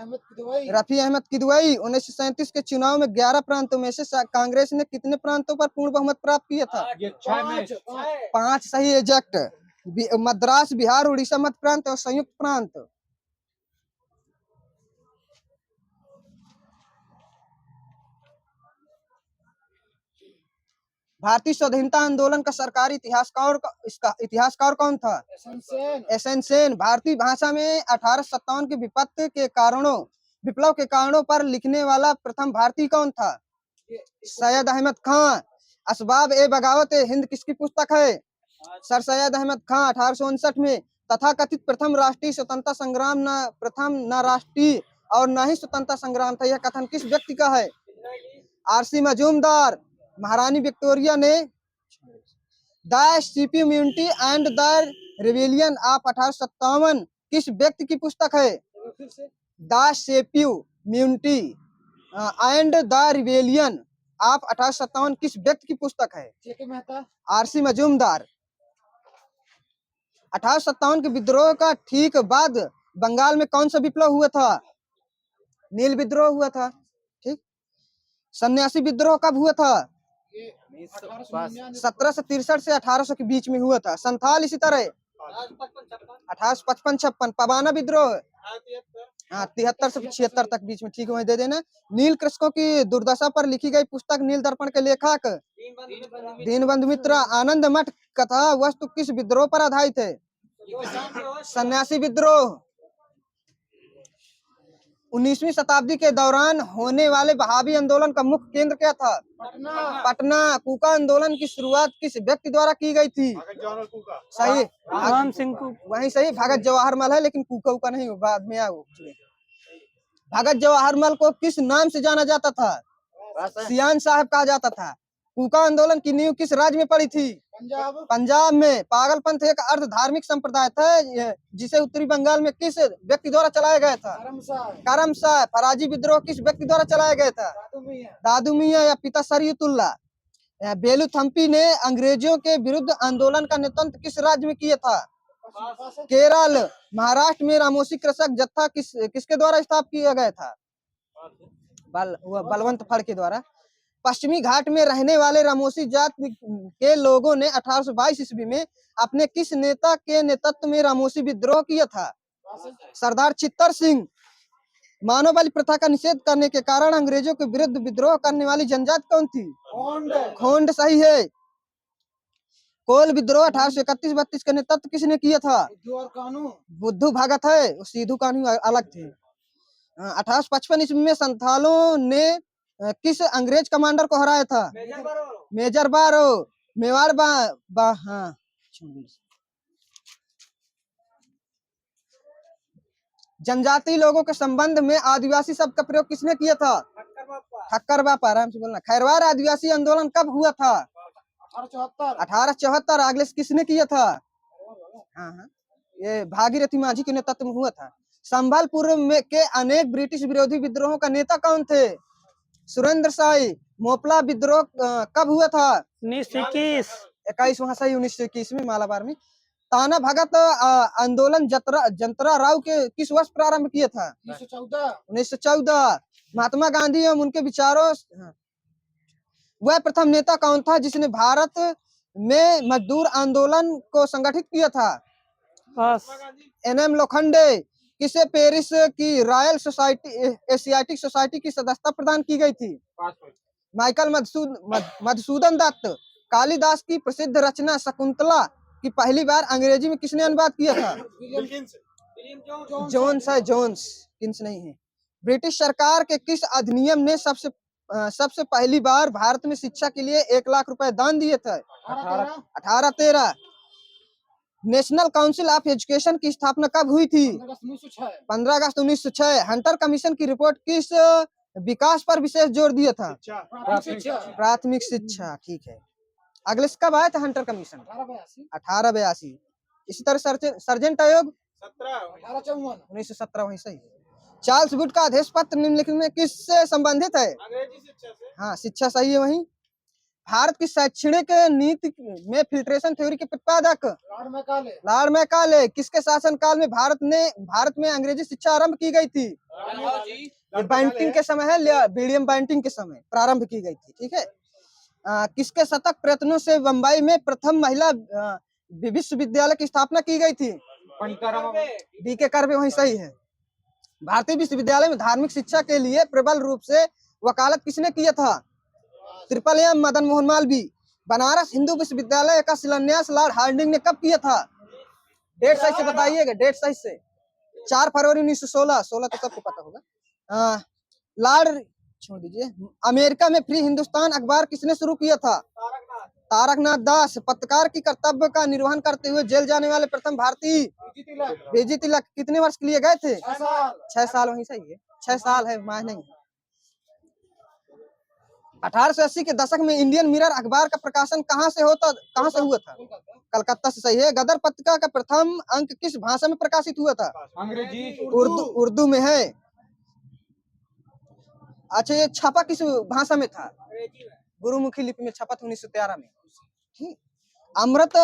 अहमद किदवई। 1937 के चुनाव में 11 प्रांतों में से कांग्रेस ने कितने प्रांतों पर पूर्ण बहुमत प्राप्त किया था? 5, सही, एग्जैक्ट। मद्रास, बिहार, उड़ीसा, मध्य प्रांत और संयुक्त प्रांत। भारतीय स्वाधीनता आंदोलन का सरकारी इतिहासकार कौन था? एसएन सेन। भारतीय भाषा में 1857 के विप्लव के कारणों पर लिखने वाला प्रथम भारतीय कौन था? सैयद अहमद खां। असबाब ए बगावत हिंद किसकी पुस्तक है? सर सैयद अहमद खां, 1859 में। तथाकथित प्रथम राष्ट्रीय स्वतंत्रता संग्राम न राष्ट्रीय और न ही स्वतंत्रता संग्राम था, यह कथन किस व्यक्ति का है? आरसी मजूमदार। महारानी विक्टोरिया ने the sepoy mutiny and the rebellion of 1857 किस व्यक्ति की पुस्तक है? The sepoy mutiny and the rebellion of 1857 किस व्यक्ति की पुस्तक है? के मेहता आरसी मजूमदार। 1857 के विद्रोह का ठीक बाद बंगाल में कौन सा विप्लव हुआ था? नील विद्रोह हुआ था। ठीक। सन्यासी विद्रोह कब हुआ था? 1763 से 1800 के बीच में हुआ था। संथाल इसी तरह 1855-56। पबाना विद्रोह हाँ 73 से 76 तक बीच में। ठीक है, वही दे देना। नील कृषकों की दुर्दशा पर लिखी गई पुस्तक नील दर्पण के लेखक दीनबंधु मित्र। आनंद मठ कथा वस्तु किस विद्रोह पर आधारित है? सन्यासी विद्रोह। 19वीं शताब्दी के दौरान होने वाले बहावी आंदोलन का मुख्य केंद्र क्या था? पटना। कूका आंदोलन की शुरुआत किस व्यक्ति द्वारा की गई थी? सही, राम सिंह को वही सही। भगत जवाहरलाल है, लेकिन कूका उका नहीं, बाद में आओ। भगत जवाहरलाल को किस नाम से जाना जाता था? सियान साहब कहा जाता था। कूका आंदोलन की नींव किस राज्य में पड़ी थी? पंजाब में। पागलपंथ एक अर्ध धार्मिक संप्रदाय था जिसे उत्तरी बंगाल में किस व्यक्ति द्वारा चलाया गया था? करम शाह। फराजी विद्रोह किस व्यक्ति द्वारा चलाया गया था? दादू मियां या पिता शरीयतुल्लाह। बेलू थम्पी ने अंग्रेजों के विरुद्ध आंदोलन का नेतृत्व किस राज्य में किया था? केरल। महाराष्ट्र में रामोसी कृषक जत्था किसके द्वारा स्थापित किया गया था? बलवंत फड़ के द्वारा। पश्चिमी घाट में रहने वाले रामोसी जाति के लोगों ने 1822 ईस्वी में अपने किस नेता के नेतृत्व में रामोसी विद्रोह किया था? सरदार चित्तर सिंह। मानव बलि प्रथा का निषेध करने के कारण अंग्रेजों के विरुद्ध विद्रोह करने वाली जनजाति कौन थी? खोंड सही है। कोल विद्रोह 1831-32 का नेतृत्व किसने किया था? बुद्धू भगत है, सिद्धू कानू अलग थे। 1855 ईस्वी में संथालों ने किस अंग्रेज कमांडर को हराया था? मेजर बारो। मेवाड़ हाँ। जनजाति लोगों के संबंध में आदिवासी शब्द का प्रयोग किसने किया था? ठक्कर बापा। आराम से बोलना। खैरवार आदिवासी आंदोलन कब हुआ था? 1874। आगले किसने किया था? हाँ, ये भागीरथी माझी के नेतृत्व में हुआ था। संबलपुर में के अनेक ब्रिटिश विरोधी विद्रोहों का नेता कौन थे? सुरेंद्र शाही। मोपला विद्रोह कब हुआ था? 1921। वहां सही 1921 में मालाबार में। ताना भगत आंदोलन जंतरा राव के किस वर्ष प्रारंभ किया था? 1914। महात्मा गांधी एवं उनके विचारों वह प्रथम नेता कौन था जिसने भारत में मजदूर आंदोलन को संगठित किया था? बस NM लोखंडे। किसे पेरिस की रॉयल सोसाइटी एशियाटिक सोसाइटी की सदस्यता प्रदान की गई थी? माइकल मधुसूदन दत्त। कालिदास की प्रसिद्ध रचना शकुंतला की पहली बार अंग्रेजी में किसने अनुवाद किया था? जोन्स है, जोन्स, किन्स नहीं है। ब्रिटिश सरकार के किस अधिनियम ने सबसे पहली बार भारत में शिक्षा के लिए 1 लाख रुपए दान दिए थे? 1813। नेशनल काउंसिल ऑफ एजुकेशन की स्थापना कब हुई थी? 15 अगस्त 1906। हंटर कमीशन की रिपोर्ट किस विकास पर विशेष जोर दिया था? प्राथमिक शिक्षा। ठीक है। अगले कब आया था हंटर कमीशन? 1882। इसी तरह सर्जेंट आयोग 1917। वही सही। चार्ल्स वुड का आदेश पत्र निम्नलिखित में किससे संबंधित है? हाँ, शिक्षा सही है। वही। भारत की शैक्षणिक नीति में फिल्ट्रेशन थ्योरी के प्रतिपादक लॉर्ड मैकाले। किसके शासन काल में भारत में अंग्रेजी शिक्षा आरंभ की गई थी? बैंटिंग के समय है, विलियम बैंटिंग के समय प्रारंभ की गई थी। ठीक है। किसके शतक प्रयत्नों से बम्बई में प्रथम महिला विश्वविद्यालय की स्थापना की गई थी? DK curve. वही सही है। भारतीय विश्वविद्यालय में धार्मिक शिक्षा के लिए प्रबल रूप से वकालत किसने किया था? Triple M Madan Mohan Malviya. बनारस हिंदू विश्वविद्यालय का शिलान्यास लॉर्ड हार्डिंग ने कब किया था? डेट सही से बताइएगा, डेट सही से। 4 फरवरी 1916। 16 तो सबको पता होगा। लॉर्ड छोड़ दीजिए। अमेरिका में फ्री हिंदुस्तान अखबार किसने शुरू किया था? तारकनाथ दास। पत्रकार की कर्तव्य का निर्वहन करते हुए जेल जाने वाले प्रथम भारतीय? बीजी तिलक। कितने वर्ष के लिए गए थे? 6 साल। वही सही है, 6 साल है, माह नहीं। 1880 के दशक में इंडियन मिरर अखबार का प्रकाशन कहाँ से हुआ था? कलकत्ता से। सही है। गदर पत्रिका का प्रथम अंक किस भाषा में प्रकाशित हुआ था? अंग्रेजी। उर्दू में है। अच्छा, ये छापा किस भाषा में था? गुरुमुखी लिपि में छपा था 1913 में। ठीक। अमृत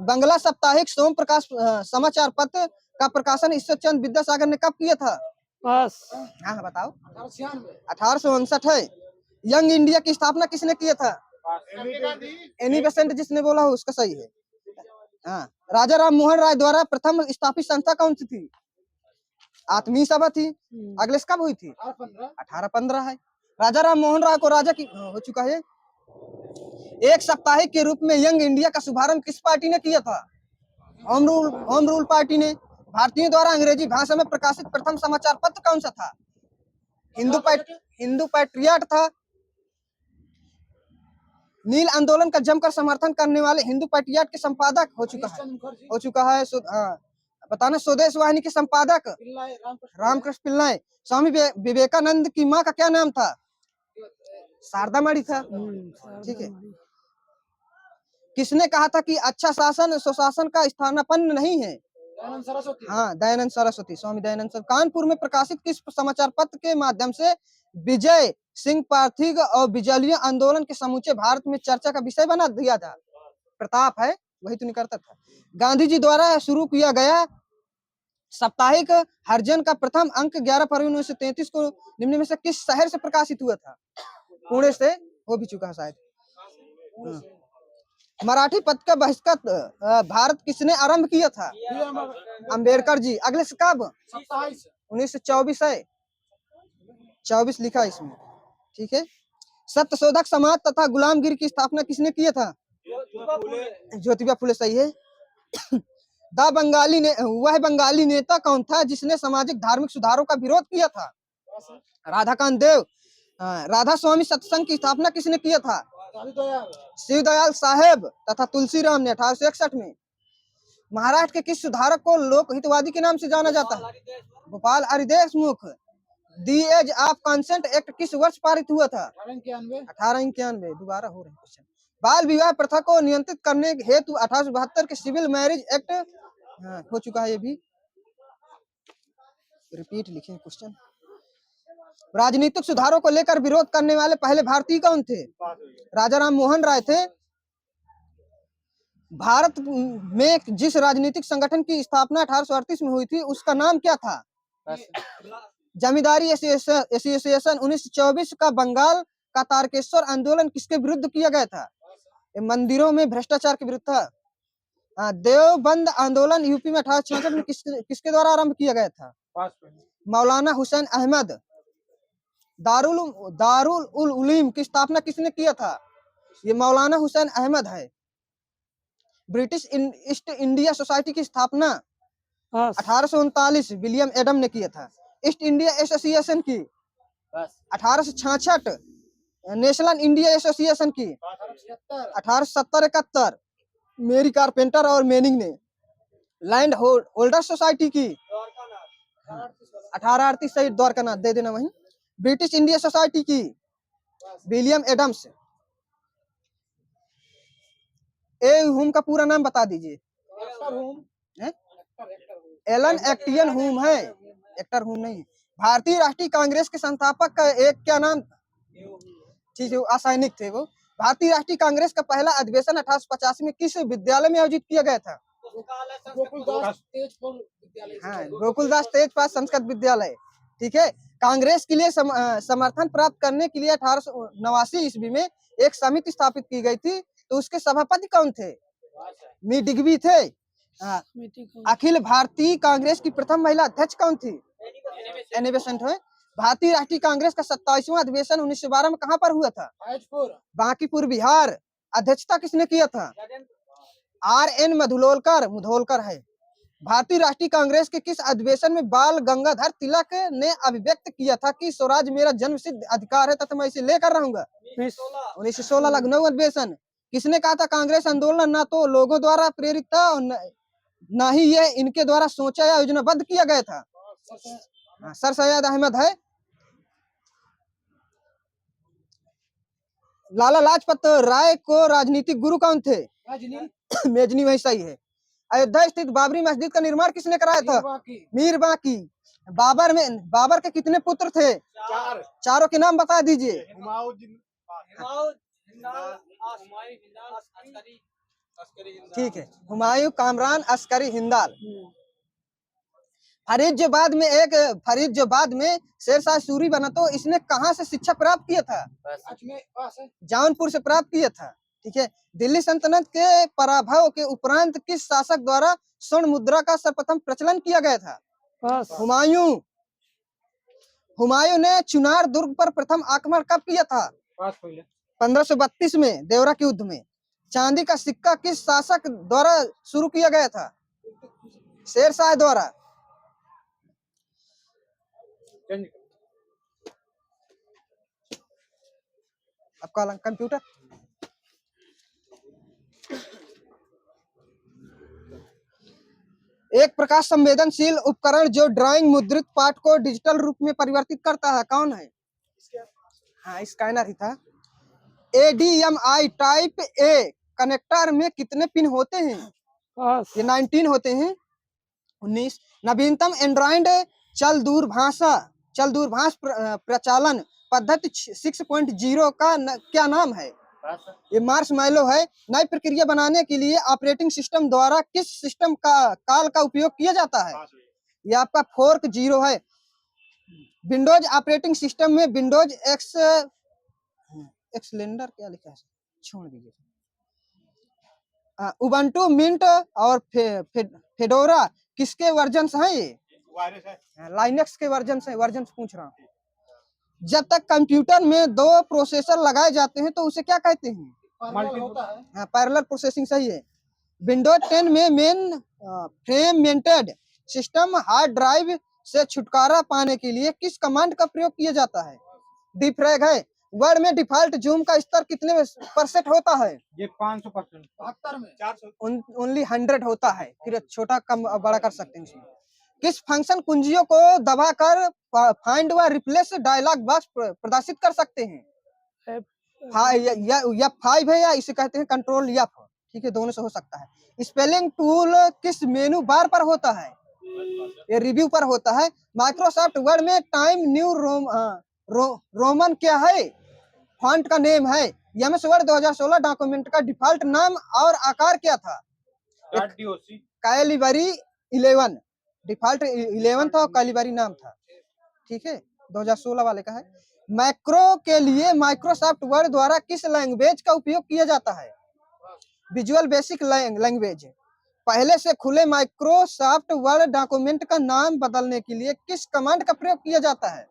बंगला साप्ताहिक सोम प्रकाश समाचार पत्र का प्रकाशन ईश्वर चंद्र विद्यासागर ने कब किया था? पास। हाँ बताओ। 1896 1859 है। यंग इंडिया की स्थापना किसने किया था? एनी बेसेंट जिसने बोला हो उसका सही है। हाँ, राजा राम मोहन राय द्वारा प्रथम स्थापित संस्था कौन सी थी? आत्मीय सभा थी। अगले कब हुई थी? 1815 है। राजा राम मोहन राय को राजा की हो चुका है। एक साप्ताहिक के रूप में यंग इंडिया का शुभारंभ किस पार्टी ने किया था? होम रूल पार्टी ने। भारतीयों द्वारा अंग्रेजी भाषा में प्रकाशित प्रथम समाचार पत्र कौन सा था? हिंदू पैट्रियट था। नील आंदोलन का जमकर समर्थन करने वाले हिंदू पैट्रियट के संपादक हो चुका है बताना। स्वदेश वाहिनी के संपादक रामकृष्ण पिल्लाई। स्वामी विवेकानंद की माँ का क्या नाम था? शारदा माड़ी था। ठीक है। किसने कहा था कि अच्छा शासन सुशासन का स्थानापन्न नहीं है? हाँ, दयानंद सरस्वती। स्वामी दयानंद सरस्वती। कानपुर में प्रकाशित किस समाचार पत्र के माध्यम से विजय सिंह पार्थिव और बिजलिय आंदोलन के समूचे भारत में चर्चा का विषय बना दिया था? प्रताप है, वही तो नहीं करता था। गांधी जी द्वारा शुरू किया गया साप्ताहिक हरिजन का प्रथम अंक 11 फरवरी 1933 को निम्न में से किस शहर से प्रकाशित हुआ था? पुणे से। हो भी चुका है शायद। मराठी पद का बहिष्कार भारत किसने आरंभ किया था? अंबेडकर जी। अगले से कब? 1924 है। 24 लिखा है इसमें। ठीक है। सत्यशोधक समाज तथा गुलामगिरी की स्थापना किसने किया था? ज्योतिबा फुले। सही है। वह बंगाली नेता कौन था जिसने सामाजिक धार्मिक सुधारों का विरोध किया था? राधाकांत देव। राधा स्वामी सत्संग की स्थापना किसने किया था? शिवदयाल साहेब तथा तुलसीराम ने 1861 में। महाराष्ट्र के किस सुधारक को लोक हितवादी के नाम से जाना जाता है? गोपाल हरि देशमुख। दी एज ऑफ कंसेंट एक्ट किस वर्ष पारित हुआ था? 1891। दोबारा हो रहे हैं क्वेश्चन। बाल विवाह प्रथा को नियंत्रित करने हेतु 1872 के सिविल मैरिज एक्ट हो चुका है। ये भी रिपीट लिखे क्वेश्चन। राजनीतिक सुधारों को लेकर विरोध करने वाले पहले भारतीय कौन थे? राजा राम मोहन राय थे। भारत में जिस राजनीतिक संगठन की स्थापना 1838 में हुई थी उसका नाम क्या था? जमींदारी एसोसिएशन। 1924 का बंगाल का तारकेश्वर आंदोलन किसके विरुद्ध किया गया था? मंदिरों में भ्रष्टाचार के विरुद्ध था। देवबंद आंदोलन यूपी में 1866 में किसके द्वारा आरंभ किया गया था? मौलाना हुसैन अहमद। दारुल उलूम की स्थापना किसने किया था? ये मौलाना हुसैन अहमद है। ब्रिटिश ईस्ट इंडिया सोसाइटी की स्थापना 1839 विलियम एडम ने किया था। ईस्ट इंडिया एसोसिएशन की 1866। नेशनल इंडिया एसोसिएशन की 1870-71 मेरी कारपेंटर और मेनिंग ने। लैंड होल्डर सोसाइटी की 1838 सही द्वारका नाथ दे देना वहीं। ब्रिटिश इंडिया सोसाइटी की विलियम एडम्स। हुम का पूरा नाम बता दीजिए। एलन एक्टियन हुम है, एक्टर हुम नहीं। भारतीय राष्ट्रीय कांग्रेस के संस्थापक का एक क्या नाम? ठीक है, असैनिक थे वो। भारतीय राष्ट्रीय कांग्रेस का पहला अधिवेशन 1885 में किस विद्यालय में आयोजित किया गया था? गोकुलदास तेजपाल संस्कृत विद्यालय। ठीक है। कांग्रेस के लिए समर्थन प्राप्त करने के लिए 1889 ईस्वी में एक समिति स्थापित की गई थी, तो उसके सभापति कौन थे? मी डिग्बी थे। अखिल भारतीय कांग्रेस की प्रथम महिला अध्यक्ष कौन थी? एनी बेसेंट है। भारतीय राष्ट्रीय कांग्रेस का 27वां अधिवेशन 1912 में कहां पर हुआ था? बांकीपुर बिहार। अध्यक्षता किसने किया था? RN मुधोलकर है। भारतीय राष्ट्रीय कांग्रेस के किस अधिवेशन में बाल गंगाधर तिलक ने अभिव्यक्त किया था कि स्वराज मेरा जन्म सिद्ध अधिकार है तथा मैं इसे लेकर रहूंगा? 1916 लखनऊ अधिवेशन। किसने कहा था कांग्रेस आंदोलन न तो लोगों द्वारा प्रेरित था और न ही यह इनके द्वारा सोचा या योजनाबद्ध किया गया था? सर सैयद अहमद है। लाला लाजपत राय को राजनीतिक गुरु कौन थे? मेजनी। वही सही है। अयोध्या स्थित बाबरी मस्जिद का निर्माण किसने कराया था? मीर बांकी। बाबर के कितने पुत्र थे? चार। चारों के नाम बता दीजिए। हुमायूं, हिंदाल, अस्करी हिंदाल। ठीक है, हुमायूं, कामरान, अस्करी, हिंदाल। फरीदाबाद में शेरशाह सूरी बना, तो इसने कहाँ से शिक्षा प्राप्त किया था? जौनपुर से प्राप्त किया था। ठीक है, दिल्ली सल्तनत के पराभव के उपरांत किस शासक द्वारा स्वर्ण मुद्रा का सर्वप्रथम प्रचलन किया गया था? पास। हुमायूं। हुमायूं ने चुनार दुर्ग पर प्रथम आक्रमण कब किया था? 1532 में, देवरा के युद्ध में। चांदी का सिक्का किस शासक द्वारा शुरू किया गया था? शेरशाह द्वारा। आपका कंप्यूटर। एक प्रकाश संवेदनशील उपकरण जो ड्राइंग मुद्रित पाठ को डिजिटल रूप में परिवर्तित करता है, कौन है? हाँ, स्कैनर ही था। ADMI टाइप ए कनेक्टर में कितने पिन होते हैं? पास। ये 19 होते हैं। 19। नवीनतम एंड्रॉइड चल दूरभाष प्रचालन पद्धति 6.0 का क्या नाम है? ये मार्शमैलो है। नई प्रक्रिया बनाने के लिए ऑपरेटिंग सिस्टम द्वारा किस सिस्टम काल का उपयोग किया जाता है? ये आपका फोर्क 0 है। विंडोज ऑपरेटिंग सिस्टम में विंडोज एक्सलेंडर क्या लिखा है, छोड़ दीजिए। उबंटू, मिंट और फेडोरा किसके वर्जन हैं? ये लाइनक्स के वर्जन पूछ रहा हूँ। जब तक कंप्यूटर में दो प्रोसेसर लगाए जाते हैं तो उसे क्या कहते हैं? पैरेलल प्रोसेसिंग, सही है। विंडोज 10 में main fragmented system hard drive से छुटकारा पाने के लिए किस कमांड का प्रयोग किया जाता है? डिफ्रैग है। वर्ड में डिफॉल्ट जूम का स्तर कितने % होता है? ये 500%। 400। ओनली 100 होता है, फिर छोटा कम बड़ा कर सकते हैं इसमें। किस फंक्शन कुंजियों को दबाकर फाइंड व रिप्लेस डायलॉग बॉक्स प्रदर्शित कर सकते हैं? F5 है या इसे कहते हैं कंट्रोल F। ठीक है, दोनों से हो सकता है। स्पेलिंग टूल किस मेनू बार पर होता है? ये रिव्यू पर होता है। माइक्रोसॉफ्ट वर्ड में टाइम न्यू रोमन क्या है? फॉन्ट का नेम है। एमएस वर्ड 2016 डॉक्यूमेंट का डिफॉल्ट नाम और आकार क्या था? कैलिबरी 11। डिफॉल्ट 11 था और कैलिबरी नाम था। ठीक है, 2016 वाले का है। मैक्रो के लिए माइक्रोसॉफ्ट वर्ड द्वारा किस लैंग्वेज का उपयोग किया जाता है? Visual basic language. पहले से खुले माइक्रोसॉफ्ट वर्ड डॉक्यूमेंट का नाम बदलने के लिए किस कमांड का प्रयोग किया जाता है?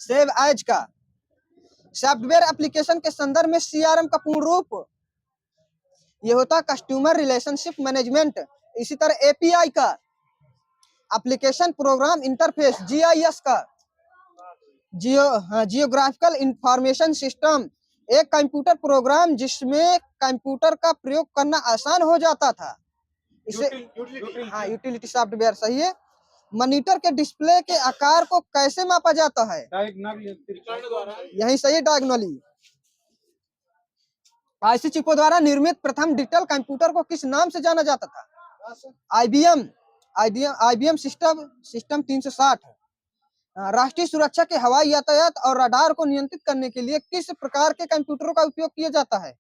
सेव एज का। सॉफ्टवेयर एप्लीकेशन के संदर्भ में CRM का पूर्ण रूप ये होता है कस्टमर रिलेशनशिप मैनेजमेंट। इसी तरह API का एप्लीकेशन प्रोग्राम इंटरफेस, GIS का जियोग्राफिकल इंफॉर्मेशन सिस्टम, एक कंप्यूटर प्रोग्राम जिसमें कंप्यूटर का प्रयोग करना आसान हो जाता था, इसे यूटिलिटी सॉफ्टवेयर, सही है। मॉनिटर के डिस्प्ले के आकार को कैसे मापा जाता है? यही सही है, डायगोनली। IC चिपों द्वारा निर्मित प्रथम डिजिटल कंप्यूटर को किस नाम से जाना जाता था? IBM system 360। राष्ट्रीय सुरक्षा के हवाई यातायात और रडार को नियंत्रित करने के लिए किस प्रकार के कंप्यूटरों का उपयोग किया जाता है?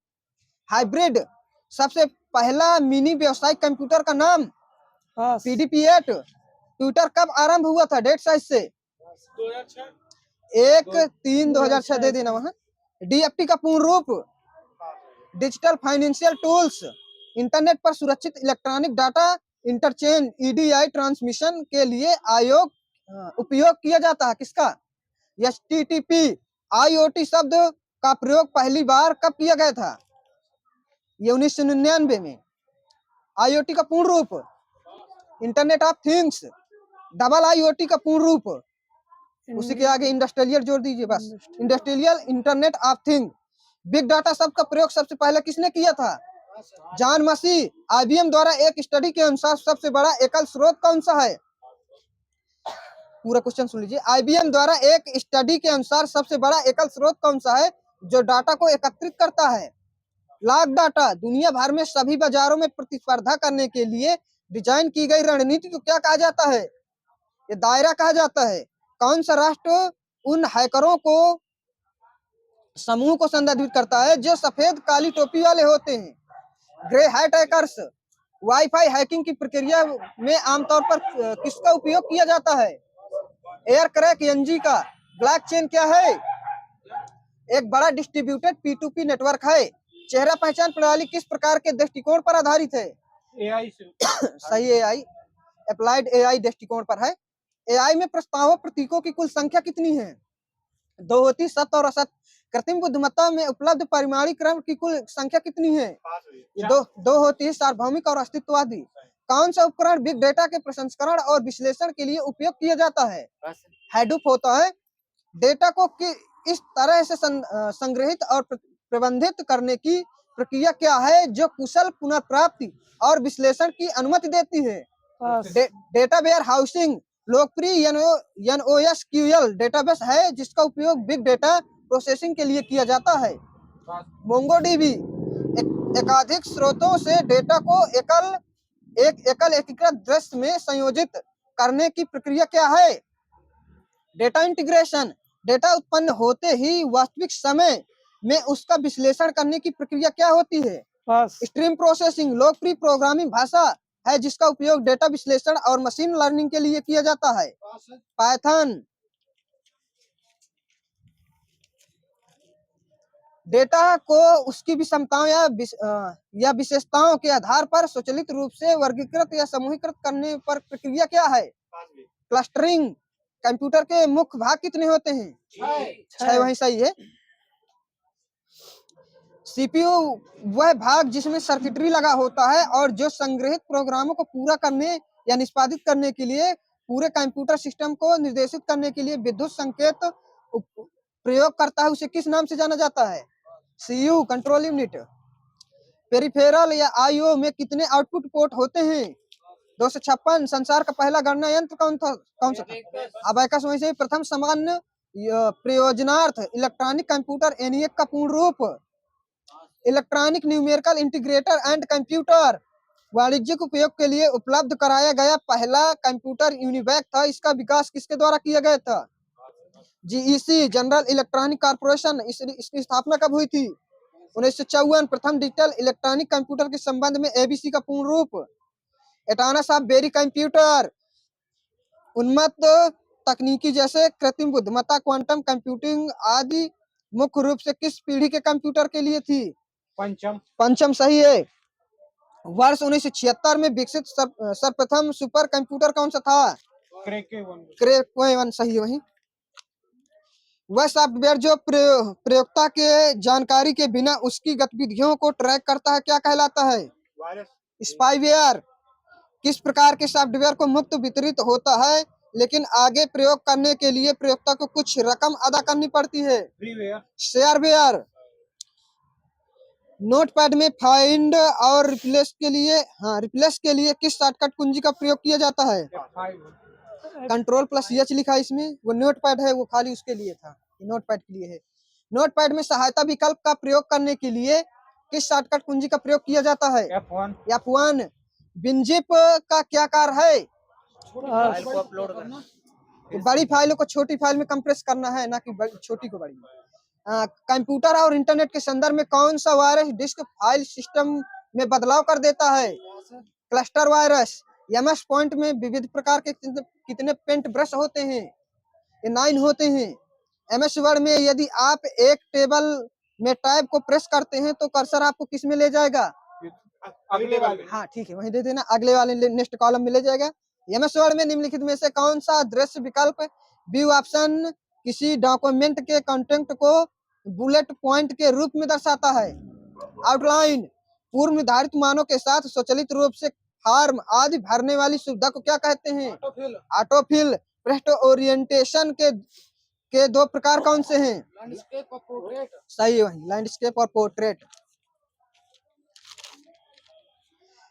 हाइब्रिड। सबसे पहला मिनी व्यावसायिक कंप्यूटर का नाम? PDP-8। ट्विटर कब आरंभ हुआ था डेट साइज से? 1/3/2006 दे देना वहां। DFT का पूर्ण रूप? Digital financial tools. इंटरनेट पर सुरक्षित electronic data interchange EDI transmission के लिए उपयोग किया जाता है किसका? HTTP। IoT शब्द का प्रयोग पहली बार कब किया गया था? ये 1999 में। IoT का पूर्ण रूप? Internet of things. IIoT का पूर्ण रूप? उसी के आगे इंडस्ट्रियल जोड़ दीजिए बस, industrial internet of thing. Big data शब्द का प्रयोग सबसे पहले किसने किया था? जॉन मसी। IBM द्वारा एक स्टडी के अनुसार सबसे बड़ा एकल स्रोत कौन सा है? पूरा क्वेश्चन सुन लीजिए। IBM द्वारा एक स्टडी के अनुसार सबसे बड़ा एकल स्रोत कौन सा है जो डाटा को एकत्रित करता है? लाख डाटा। दुनिया भर में सभी बाजारों में प्रतिस्पर्धा करने के लिए डिजाइन की गई रणनीति को क्या कहा जाता है? ये दायरा कहा जाता है। कौन सा राष्ट्र उन हैकरों को समूह को संदर्भित करता है जो सफेद काली टोपी वाले होते हैं? Grey hat hackers. Wifi hacking की प्रक्रिया में आमतौर पर किसका उपयोग किया जाता है? एयर क्रैक एनजी का। ब्लॉकचेन क्या है? एक बड़ा डिस्ट्रीब्यूटेड P2P नेटवर्क है। चेहरा पहचान प्रणाली किस प्रकार के दृष्टिकोण पर आधारित है? एआई से सही, एआई, अप्लाइड एआई दृष्टिकोण पर है। एआई में प्रस्तावक प्रतीकों की कुल संख्या कितनी है? 2 होती, सत्य और असत्य। कृत्रिम बुद्धिमत्ता में उपलब्ध परिमाणीकरण की कुल संख्या कितनी है? ये दो होती है, सार्वभौमिक और अस्तित्ववादी। कौन सा उपकरण बिग डेटा के प्रसंस्करण और विश्लेषण के लिए उपयोग किया जाता है? हैडूप होता है। डेटा को इस तरह से संग्रहित और प्रबंधित करने की प्रक्रिया क्या है जो कुशल पुनर्प्राप्ति और विश्लेषण की अनुमति देती है? पास। Data warehousing. लोकप्रिय NoSQL डेटाबेस है जिसका उपयोग बिग डेटा प्रोसेसिंग के लिए किया जाता है। मोंगोडीबी। एकाधिक स्रोतों से डेटा को एकल एकीकृत दृश्य में संयोजित करने की प्रक्रिया क्या है? Data integration. डेटा उत्पन्न होते ही वास्तविक समय में उसका विश्लेषण करने की प्रक्रिया क्या होती है? पास। Stream processing. लोकप्रिय प्रोग्रामिंग भाषा है जिसका उपयोग डेटा विश्लेषण और मशीन लर्निंग के लिए किया जाता है। पाइथन। डेटा को उसकी विषमताओं या विशेषताओं के आधार पर स्वचालित रूप से वर्गीकृत या समूहीकृत करने पर प्रक्रिया क्या है? क्लस्टरिंग। कंप्यूटर के मुख्य भाग कितने होते हैं? 6, वही सही है। सीपीयू वह भाग जिसमें सर्किटरी लगा होता है और जो संग्रहित प्रोग्रामों को पूरा करने या निष्पादित करने के लिए पूरे कंप्यूटर सिस्टम को निर्देशित करने के लिए विद्युत संकेत प्रयोग करता है। उसे किस नाम से जाना जाता है? CU, control unit. पेरिफेरल या आईओ में कितने आउटपुट पोर्ट होते हैं? 256। संसार का पहला गणना यंत्र कौन सा था? अबैकस। वहीं से प्रथम सामान्य प्रयोजनार्थ इलेक्ट्रॉनिक कंप्यूटर ENIAC का पूर्ण रूप? Electronic numerical integrator and computer. वाणिज्यिक उपयोग के लिए उपलब्ध कराया गया पहला कंप्यूटर यूनिवैक था। इसका विकास किसके द्वारा किया गया था? GEC, general electronic corporation. इसकी स्थापना कब हुई थी? 1954। प्रथम डिजिटल इलेक्ट्रॉनिक कंप्यूटर के संबंध में ABC का पूर्ण रूप? एटॉनस ऑफ बेरी कंप्यूटर। उन्नत तकनीकी जैसे कृत्रिम बुद्धिमत्ता, क्वांटम कंप्यूटिंग आदि मुख्य रूप से किस पीढ़ी के कंप्यूटर के लिए थी? पंचम सही है। वर्ष 1976 में विकसित सर्वप्रथम सुपर कंप्यूटर कौन सा था? क्रेक 1 सही है। वही वह सॉफ्टवेयर जो प्रयोक्ता के जानकारी के बिना उसकी गतिविधियों को ट्रैक करता है क्या कहलाता है? स्पाईवेयर। किस प्रकार के सॉफ्टवेयर को मुफ्त वितरित होता है लेकिन आगे प्रयोग करने के लिए प्रयोक्ता को कुछ रकम अदा करनी पड़ती है? शेयरवेयर। नोटपैड में फाइंड और रिप्लेस के लिए किस शॉर्टकट कुंजी का प्रयोग किया जाता है? Ctrl+H लिखा है इसमें। वो नोटपैड है, वो खाली उसके लिए था, नोटपैड के लिए है। नोटपैड में सहायता विकल्प का प्रयोग करने के लिए किस शॉर्टकट कुंजी का प्रयोग किया जाता है? F1। विनजिप का क्या कार्य है? बड़ी फाइलों को छोटी फाइल में कंप्रेस करना है, ना कि छोटी को बड़ी। कंप्यूटर और इंटरनेट के संदर्भ में कौन सा वायरस डिस्क फाइल सिस्टम में बदलाव कर देता है? Cluster virus. MS पॉइंट में विविध प्रकार के कितने पेंट ब्रश होते हैं? ये 9 होते हैं। MS वर्ड में यदि आप एक टेबल में टैब को प्रेस करते हैं तो कर्सर आपको किस में ले जाएगा? अगले वाले। हाँ ठीक है, वहीं दे देना, अगले वाले नेक्स्ट कॉलम में ले जाएगा। MS वर्ड में निम्नलिखित में से कौन सा दृश्य विकल्प व्यू ऑप्शन किसी डॉक्यूमेंट के कंटेंट को बुलेट पॉइंट के रूप में दर्शाता है? आउटलाइन। पूर्व निर्धारित मानों के साथ स्वचालित रूप से फॉर्म आदि भरने वाली सुविधा को क्या कहते हैं? ऑटोफिल। पृष्ठ ओरिएंटेशन के 2 प्रकार कौन से हैं? लैंडस्केप और पोर्ट्रेट। सही है, लैंडस्केप और पोर्ट्रेट।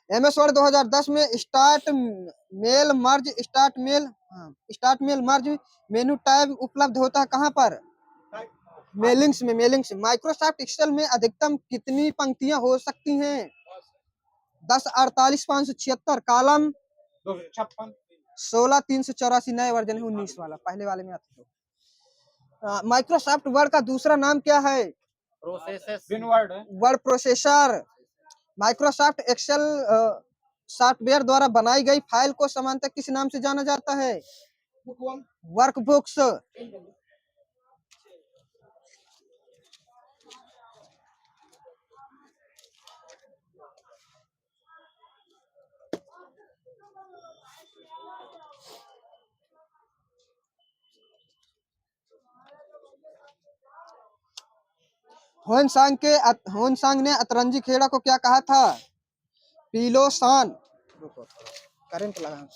MS वर्ड 2010 में start mail merge menu tab उपलब्ध होता है कहाँ पर? मेलिंग्स में। माइक्रोसॉफ्ट एक्सेल में अधिकतम कितनी पंक्तियां हो सकती हैं? 10, 48, 576। कॉलम 256। 16,384 नए वर्जन है 19 वाला, पहले वाले में आता था। माइक्रोसॉफ्ट वर्ड का दूसरा नाम क्या है? विनवर्ड है। Word processor. Microsoft Excel software द्वारा बनाई गई फाइल को सामान्यतः किस नाम से जाना जाता है? वर्कबुक्स। ह्वेनसांग ने अतरंजी खेड़ा को क्या कहा था? पीलोसान। करंट लगा।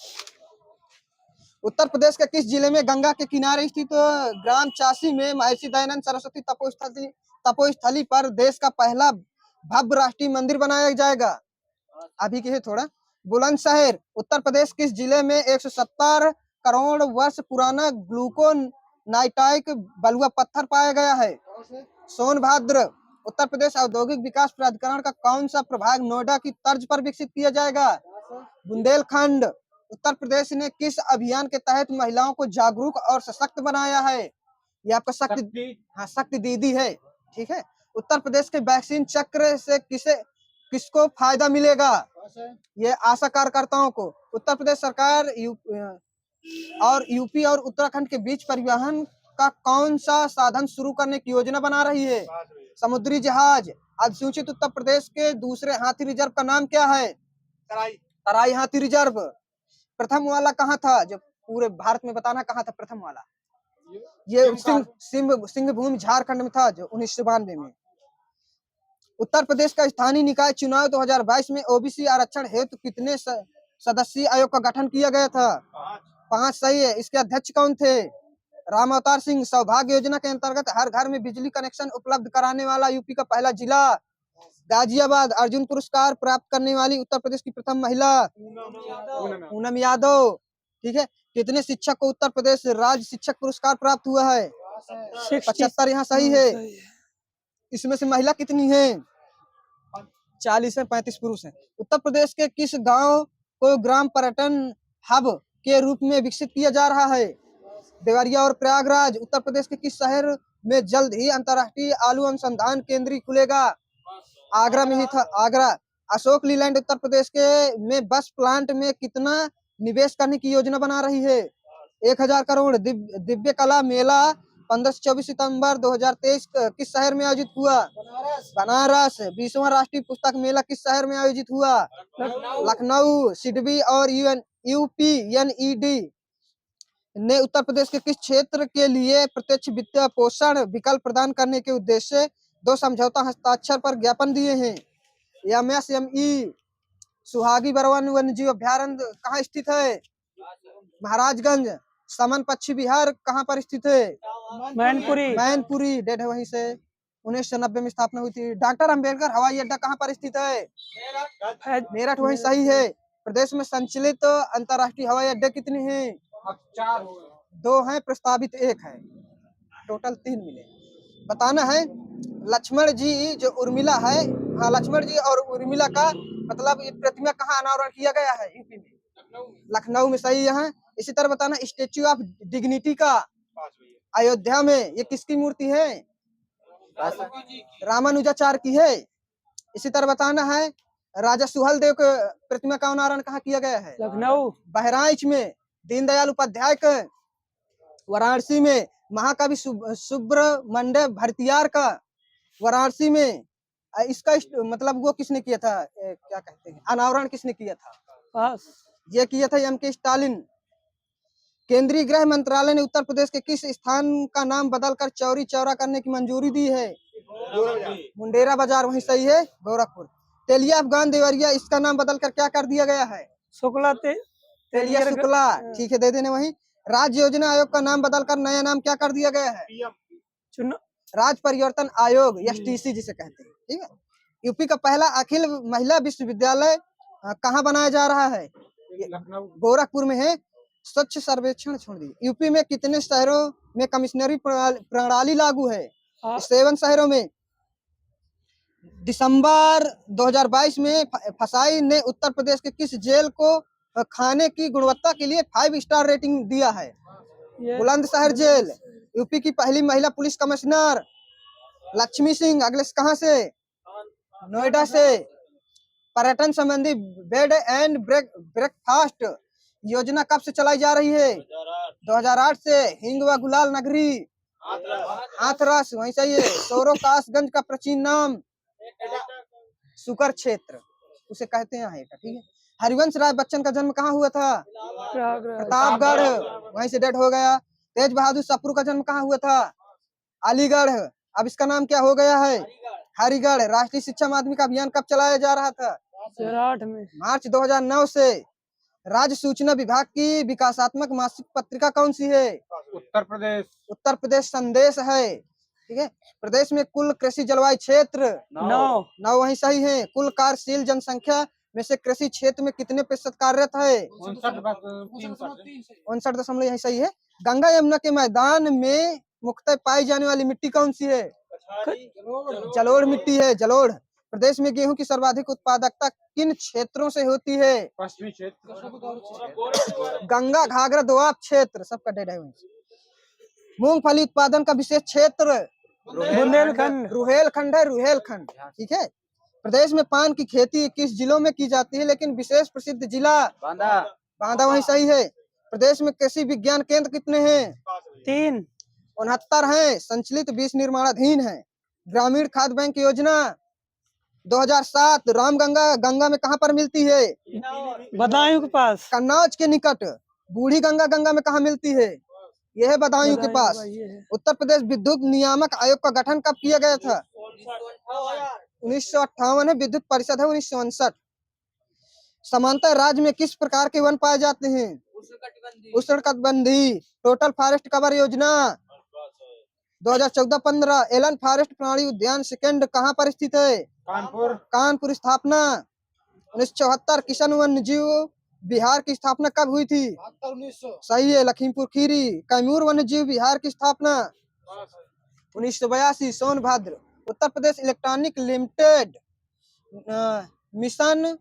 उत्तर प्रदेश के किस जिले में गंगा के किनारे स्थित ग्राम चासी में महर्षि दयानंद सरस्वती तपोस्थली पर देश का पहला भव्य राष्ट्रीय मंदिर बनाया जाएगा? अभी के है थोड़ा। बुलंदशहर। उत्तर प्रदेश किस जिले में 170 करोड़ वर्ष पुराना ग्लूकोनाइटाइक बलुआ पत्थर पाया गया है? सोनभद्र। उत्तर प्रदेश औद्योगिक विकास प्राधिकरण का कौन सा प्रभाग नोएडा की तर्ज पर विकसित किया जाएगा? बुंदेलखंड। उत्तर प्रदेश ने किस अभियान के तहत महिलाओं को जागरूक और सशक्त बनाया है? ये आपका शक्ति दीदी है। ठीक है। उत्तर प्रदेश के वैक्सीन चक्र से किसको फायदा मिलेगा? ये आशा कार्यकर्ताओं को। उत्तर प्रदेश सरकार यूपी और उत्तराखंड के बीच परिवहन का कौन सा साधन शुरू करने की योजना बना रही है? समुद्री जहाज। अधिसूचित उत्तर प्रदेश के दूसरे हाथी रिजर्व का नाम क्या है? तराई हाथी रिजर्व। प्रथम वाला कहाँ था? जो पूरे भारत में बताना कहाँ था प्रथम वाला? ये सिंहभूम झारखंड में था, जो 1992 में। उत्तर प्रदेश का स्थानीय निकाय चुनाव 2022 में ओबीसी आरक्षण हेतु कितने सदस्यीय आयोग का गठन किया गया था? 5 सही है। इसके अध्यक्ष कौन थे? राम अवतार सिंह। सौभाग्य योजना के अंतर्गत हर घर में बिजली कनेक्शन उपलब्ध कराने वाला यूपी का पहला जिला गाजियाबाद। अर्जुन पुरस्कार प्राप्त करने वाली उत्तर प्रदेश की प्रथम महिला पूनम यादव। ठीक है। कितने शिक्षक को उत्तर प्रदेश राज्य शिक्षक पुरस्कार प्राप्त हुआ है? 75। यहाँ सही है। इसमें से महिला कितनी है? 40 है, 35 पुरुष हैं। उत्तर प्रदेश के किस गांव को ग्राम पर्यटन हब के रूप में विकसित किया जा रहा है? देवरिया और प्रयागराज। उत्तर प्रदेश के किस शहर में जल्द ही अंतर्राष्ट्रीय आलू अनुसंधान केंद्र खुलेगा? आगरा में ही था, आगरा। अशोक लीलैंड उत्तर प्रदेश के में बस प्लांट में कितना निवेश करने की योजना बना रही है? 1000 करोड़। दिव्य कला मेला 15 से 24 सितंबर 2023 किस शहर में आयोजित हुआ? बनारस। 20वां राष्ट्रीय पुस्तक मेला किस शहर में आयोजित हुआ? लखनऊ। सिडबी और यूपीएनईडी ने उत्तर प्रदेश के किस क्षेत्र के लिए प्रत्यक्ष वित्तीय पोषण विकल्प प्रदान करने के उद्देश्य से 2 समझौता हस्ताक्षर पर ज्ञापन दिए हैं? MSME। सुहागी बरवन वन्यजीव अभ्यारण्य कहाँ स्थित है? महाराजगंज। समन पक्षी विहार कहाँ पर स्थित है? मैनपुरी। डेट है वहीं से 1990 में स्थापना हुई थी। डॉक्टर अंबेडकर हवाई अड्डा कहाँ पर स्थित है? मेरठ। वहीं सही है। प्रदेश में संचालित अंतर्राष्ट्रीय हवाई अड्डे कितने हैं? 4। 2 हैं, प्रस्तावित 1 है। टोटल 3 मिले। बताना है लक्ष्मण जी जो उर्मिला है, हाँ लक्ष्मण जी और उर्मिला का मतलब ये प्रतिमा कहाँ अनावरण किया गया है? यूपी में, लखनऊ में। सही है। इसी तरह बताना स्टेच्यू ऑफ डिग्निटी का अयोध्या में ये किसकी मूर्ति है? रामानुजाचार्य की है। इसी तरह बताना है राजा सुहल देव के प्रतिमा का अनावरण कहाँ किया गया है? लखनऊ। बहराइच में। दीनदयाल उपाध्याय का वाराणसी में। महाकवि सुब्रमण्य भारतियार का वाराणसी में। इसका मतलब वो किसने किया था? क्या कहते हैं, अनावरण किसने किया था? ये किया था एम के स्टालिन। केंद्रीय गृह मंत्रालय ने उत्तर प्रदेश के किस स्थान का नाम बदलकर चौरी चौरा करने की मंजूरी दी है? मुंडेरा बाजार। वहीं सही है, गोरखपुर। तेलिया अफगान देवरिया इसका नाम बदलकर क्या कर दिया गया है? शुक्ला तेलिया शुक्ला। ठीक है, दे देने। वहीं राज्य योजना आयोग का नाम बदलकर नया नाम क्या कर दिया गया है? राज्य परिवर्तन आयोग, STC जिसे कहते हैं। ठीक है। यूपी का पहला अखिल महिला विश्वविद्यालय कहाँ बनाया जा रहा है? गोरखपुर में है। स्वच्छ सर्वेक्षण छोड़ दी। यूपी में कितने शहरों में कमिश्नरी प्रणाली लागू है? 7 शहरों में। दिसंबर 2022 में फसाई ने उत्तर प्रदेश के किस जेल को खाने की गुणवत्ता के लिए 5 स्टार रेटिंग दिया है। ये बुलंदशहर जेल, यूपी की पहली महिला पुलिस कमिश्नर लक्ष्मी सिंह, अगले से कहाँ से? नोएडा से। पर्यटन संबंधी बेड एंड ब्रेकफास्ट योजना कब से चलाई जा रही है? 2008 से। हिंग व गुलाल नगरी हाथरस, वहीं सही है। सोरो कासगंज का प्राचीन नाम सुकर क्षेत्र उसे कहते हैं हेटा, ठीक है। हरिवंश राय बच्चन का जन्म कहाँ हुआ था? प्रयागराज। प्रतापगढ़, वहीं से डेड हो गया। तेज बहादुर सप्रू का जन्म कहाँ हुआ था? अलीगढ़, अब इसका नाम क्या हो गया है? हरिगढ़। राष्ट्रीय शिक्षा माध्यमिक अभियान कब चलाया जा रहा था? 2008 में। मार्च 2009 से। राज्य सूचना विभाग की विकासात्मक मासिक पत्रिका कौन सी है? उत्तर प्रदेश। उत्तर प्रदेश संदेश है, ठीक है। प्रदेश में कुल कृषि जलवायु क्षेत्र 9। वहीं सही है। कुल कार्यशील जनसंख्या में से कृषि क्षेत्र में कितने प्रतिशत कार्यरत है? 59.3%। यही सही है। गंगा यमुना के मैदान में मुख्यतः पाई जाने वाली मिट्टी कौन सी है? जलोढ़ मिट्टी है, जलोढ़। प्रदेश में गेहूं की सर्वाधिक उत्पादकता किन क्षेत्रों से होती है? पश्चिमी क्षेत्र। गंगा घाघरा दोआब क्षेत्र, सबका डेड है। मूंगफली उत्पादन का विशेष क्षेत्र बुंदेलखंड। रुहेलखंड है, रुहेलखंड, ठीक है। प्रदेश में पान की खेती किस जिलों में की जाती है, लेकिन विशेष प्रसिद्ध जिला? बांदा, वहीं सही है। प्रदेश में कृषि विज्ञान केंद्र कितने हैं? 3। 69 है। संचालित 20 निर्माणाधीन है। ग्रामीण खाद्य बैंक योजना 2007 गंगा में कहाँ पर मिलती है? बदायूं के पास। कन्नौज के निकट। बूढ़ी गंगा में कहाँ मिलती है? यह है बदायूं के पास। ये है। उत्तर प्रदेश विद्युत नियामक आयोग का गठन कब किया गया था? 1958 है। विद्युत परिषद है 1959। समांतर राज्य में किस प्रकार के वन पाए जाते हैं? उष्णकटिबंधीय। टोटल फॉरेस्ट कवर योजना 2014-15। एलन फॉरेस्ट प्राणी उद्यान सेकंड कहाँ पर स्थित है? कानपुर। स्थापना 1974। किशन वन्यजीव विहार की स्थापना कब हुई थी? सही है, लखीमपुर खीरी। कैमूर वन्यजीव विहार की स्थापना 1982 Sonbhadra. Uttar Pradesh electronic limited mission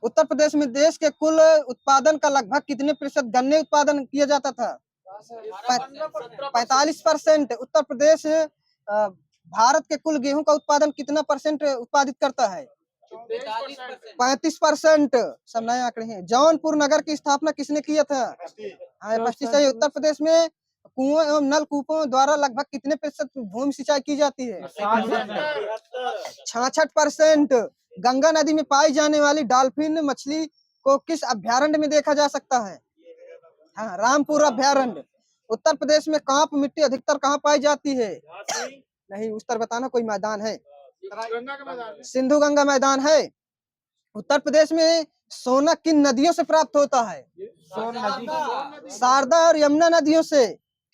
Uttar Pradesh में देश के कुल उत्पादन का लगभग कितने प्रतिशत गन्ने उत्पादन किया जाता था? 45%। उत्तर प्रदेश भारत के कुल गेहूं का उत्पादन कितना % उत्पादित करता है? 35%। सब नए आंकड़े हैं। जौनपुर नगर की स्थापना किसने किया था? हाँ, 25 सही। उत्तर प्रदेश में कुओं एवं नलकूपों द्वारा लगभग कितने % भूमि सिंचाई की जाती है? 66%। गंगा नदी में पाई जाने वाली डॉल्फिन मछली को किस अभ्यारण्य में देखा जा सकता है? हाँ, रामपुर अभ्यारण्य। उत्तर प्रदेश में कांप मिट्टी अधिकतर कहाँ पाई जाती है? नहीं, उत्तर बताना, कोई मैदान है? सिंधु गंगा मैदान है। उत्तर प्रदेश में सोना किन नदियों से प्राप्त होता है? शारदा और यमुना नदियों से,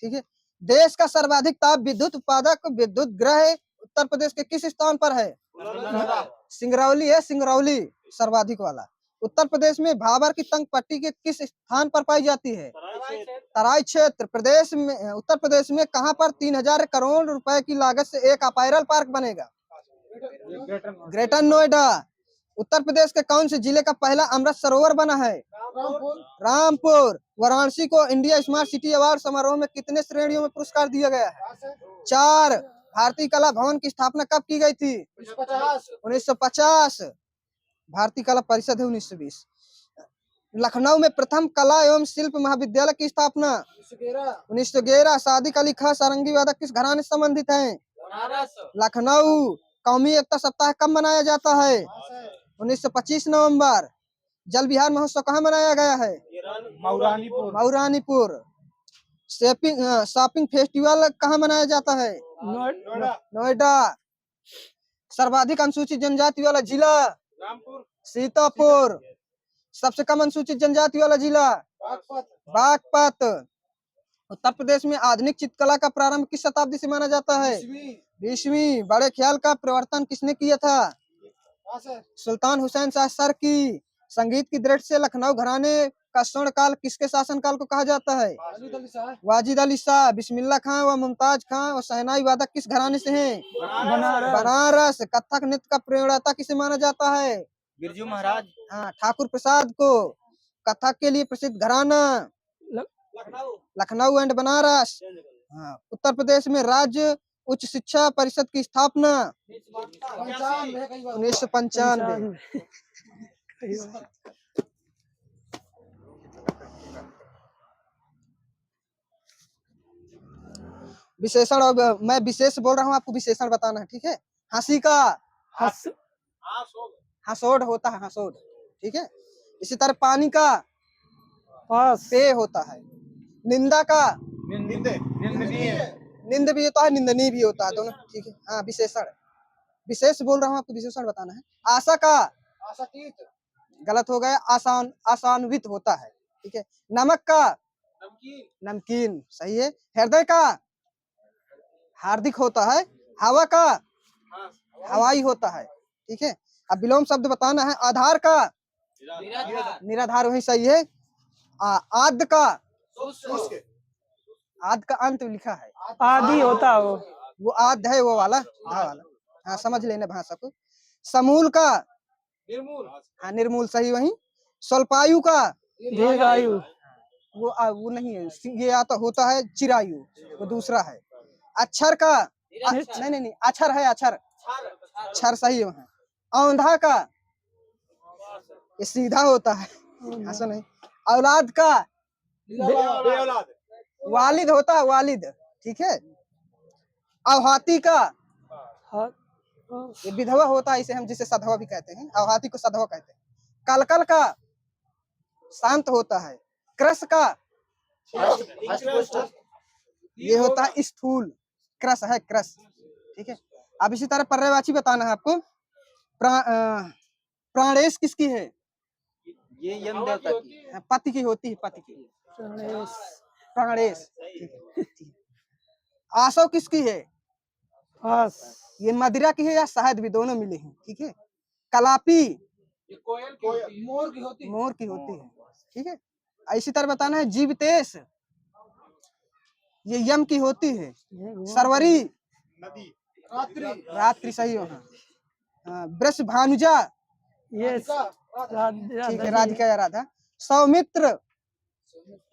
ठीक है। देश का सर्वाधिक ताप विद्युत उत्पादक विद्युत ग्रह उत्तर प्रदेश के किस स्थान पर है? सिंगरौली है, सिंगरौली सर्वाधिक वाला। उत्तर प्रदेश में भाबर की तंग पट्टी के किस स्थान पर पाई जाती है? तराई क्षेत्र। उत्तर प्रदेश में कहां पर 3000 करोड़ रुपए की लागत से एक अपैरल पार्क बनेगा? ग्रेटर नोएडा। उत्तर प्रदेश के कौन से जिले का पहला अमृत सरोवर बना है? रामपुर। वाराणसी को इंडिया स्मार्ट सिटी अवार्ड समारोह में कितने श्रेणियों में पुरस्कार दिया गया है? 4। भारतीय कला भवन की स्थापना कब की गई थी? 1950। भारतीय कला परिषद है 1920। लखनऊ में प्रथम कला एवं शिल्प महाविद्यालय की स्थापना 1911। सादिक अली खां सारंगी वादक किस घराने से संबंधित हैं? लखनऊ। कौमी एकता सप्ताह कब मनाया जाता है? 1925 नवंबर। जल विहार महोत्सव कहाँ मनाया गया है? मऊरानीपुर। शॉपिंग फेस्टिवल कहाँ मनाया जाता है? नोएडा। सर्वाधिक अनुसूचित जनजाति वाला जिला? सीतापुर। सबसे कम अनुसूचित जनजाति वाला जिला? बागपत। उत्तर प्रदेश में आधुनिक चित्रकला का प्रारंभ किस शताब्दी से माना जाता है? 20वीं। बड़े ख्याल का प्रवर्तन किसने किया था? सुल्तान हुसैन शाह सर की। संगीत की दृष्टि से लखनऊ घराने का स्वर्ण काल किसके शासन काल को कहा जाता है? वाजिद अली शाह, बिस्मिल्लाह खां व मुमताज खां व शहनाई वादक किस घराने से हैं? बनारस। बनारस। कथक नृत्य का प्रेरणाता किसे माना जाता है? बिरजू महाराज। हाँ, ठाकुर प्रसाद को। कथक के लिए प्रसिद्ध घराना? लखनऊ एंड बनारस। हाँ, उत्तर प्रदेश में राज्य उच्च शिक्षा परिषद की स्थापना 1995। विशेषण, और मैं विशेष बोल रहा हूँ, आपको विशेषण बताना है, ठीक है? हंसी का हस हंसोड़ होता है, हंसोड़, ठीक है? इसी तरह पानी का पास पे होता है। निंदा का निंदनीय। निंद भी होता है, निंदनीय भी होता है, दोनों, ठीक है? हाँ, विशेषण, विशेष बोल रहा हूँ, आपको विशेषण बताना है। आशा का गलत हो गया, आसान आसान्वित होता है, ठीक है? नमक का नमकीन, सही है। हृदय का हार्दिक होता है। हवा का हवाई होता है, ठीक है? अब विलोम शब्द बताना है। आधार का निराधार, वही सही है। आद्य का आद्य का अंत लिखा है, आदि होता है वो आद्य है, वो वाला धा वाला, हाँ, समझ लेना भाषा को। समूल का हाँ, निर्मूल, सही वही। स्वल्पायु का दीर्घायु। वो नहीं है, ये आता होता है चिरायु, वो दूसरा है। अक्षर का नहीं, अक्षर है, अक्षर, अक्षर सही है वहाँ। औंधा का ये सीधा होता है, ऐसा नहीं। औलाद का बेऔलाद। वालिद होता है, वालिद, ठीक है? अवहाती का ये विधवा होता है, इसे हम जिसे सधवा भी कहते हैं, अवहाती को सधवा कहते हैं। कलकल का शांत होता है। क्रस का ये होता है स्थूल, क्रस है, क्रस, ठीक है? अब इसी तरह पर्यायवाची बताना है आपको। प्राणेश किसकी है? ये यम देवता की। पति की होती है, पति की, प्राणेश, ठीक है, ठीक है। आसव किसकी है? पास ये मदिरा की है या शहद भी, दोनों मिले हैं, ठीक है? कलापी मोर की होती मोर की होती है, ठीक है? इसी तरह बताना है। जीवतेश ये यम की होती है। सरवरी नदी। रात्रि, सही हो। हाँ, वृष भानुजा, ये ठीक है, राधिका या राधा। सौमित्र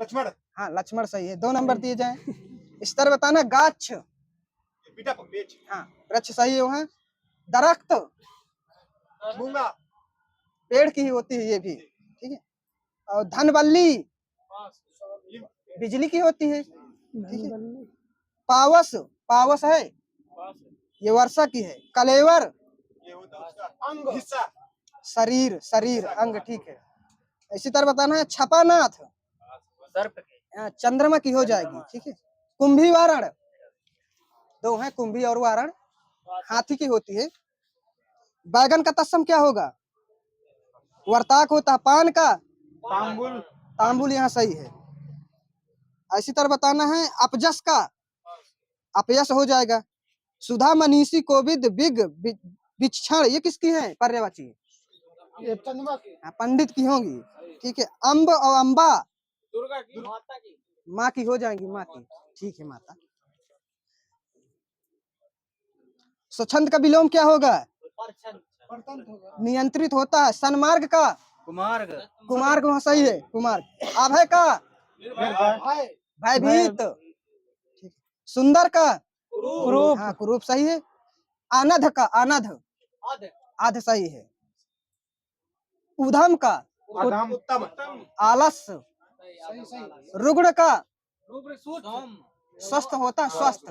लक्ष्मण। हाँ, लक्ष्मण, सही है, 2 नंबर दिए जाएं। इस तरह बताना। गाछ हाँ, वृक्ष, सही है वहाँ। दरख्त मूंगा। पेड़ की ही होती है ये भी, ठीक है? और धनवल्ली बिजली की होती है, ठीक है? पावस पावस है, ये वर्षा की है। कलेवर ये होता है उसका अंग, हिस्सा। शरीर, शरीर, अंग, ठीक है? इसी तरह बताना है। छपानाथ सर्प के। चंद्रमा की हो जाएगी, ठीक है? कुंभी वारण, 2 है, कुंभी और वारण, हाथी की होती है। बैगन का तत्सम क्या होगा? वर्ताक होता है। पान का तांबुल। तांबुल, यहाँ सही है। इसी तरह बताना है। अपजस का अपयश हो जाएगा। सुधा, मनीषी, कोविद, बिग, विचक्षण, ये किसकी है? पर्यायवाची, पंडित की होंगी, ठीक है? अम्ब और अम्बा दुर्गा की, माता की। माँ की हो जाएंगी, माँ की, ठीक है, माता। स्वच्छंद का विलोम क्या होगा? नियंत्रित होता है। सन्मार्ग का कुमार्ग। कुमार्ग, वहाँ सही है, कुमार्ग। अभय का भयभीत, ठीक। सुंदर का कुरूप। हाँ, कुरूप, सही है। आनध का आनध, आध, सही है। उधम का उत्तम। आलस। रुग्ण का सोम। स्वस्थ होता है, स्वस्थ,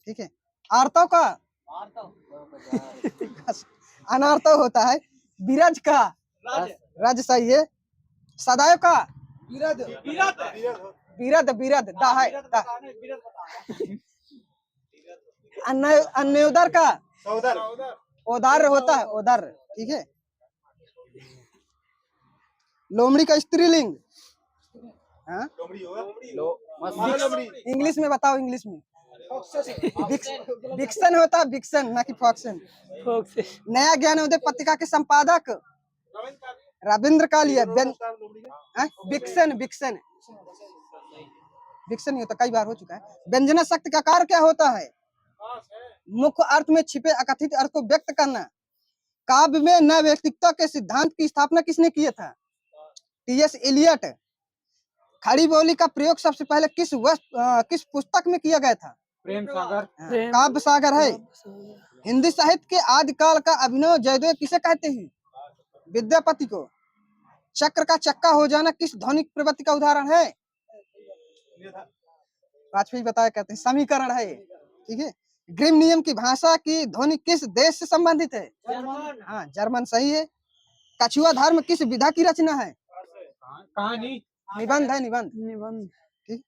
ठीक है? आर्तव का अनार्तव होता है। विरज का रज, सही है। सदैव का विरद, विरद, दा है, दा। अन्योदर का सौदर। औदार्य होता है, औदार्य, ठीक है? लोमड़ी का स्त्रीलिंग हाँ? लोमड़ी होगा। लोमड़ी। इंग्लिश में बताओ, इंग्लिश में। विक्सन होता है, विक्सन, ना कि फॉक्सन। नया ज्ञान उदय पत्रिका के संपादक रविंद्र का लिया विक्सन विक्सन विक्सन ही होता, कई बार हो चुका है। व्यंजना शक्ति का कार्य क्या होता है? मुख्य अर्थ में छिपे अकथित अर्थ को व्यक्त करना। काव्य में नैतिकता के सिद्धांत की स्थापना किसने किया था? टी.एस. एलियट। खड़ी बोली का प्रयोग सबसे पहले किस पुस्तक में किया गया था? प्रेम सागर। काव्य सागर है। हिंदी साहित्य के आदिकाल का अभिनव जयदेव किसे कहते हैं? विद्यापति को। चक्र का चक्का हो जाना किस ध्वनिक प्रवृत्ति का उदाहरण है? वाजपेयी बताया कहते हैं समीकरण है। ठीक है। ग्रीम नियम की भाषा की ध्वनि किस देश से संबंधित है? हाँ, जर्मन सही है। कछुआ धर्म किस विधा की रचना है? कहानी। निबंध है, निबंध। निबंध। ठीक।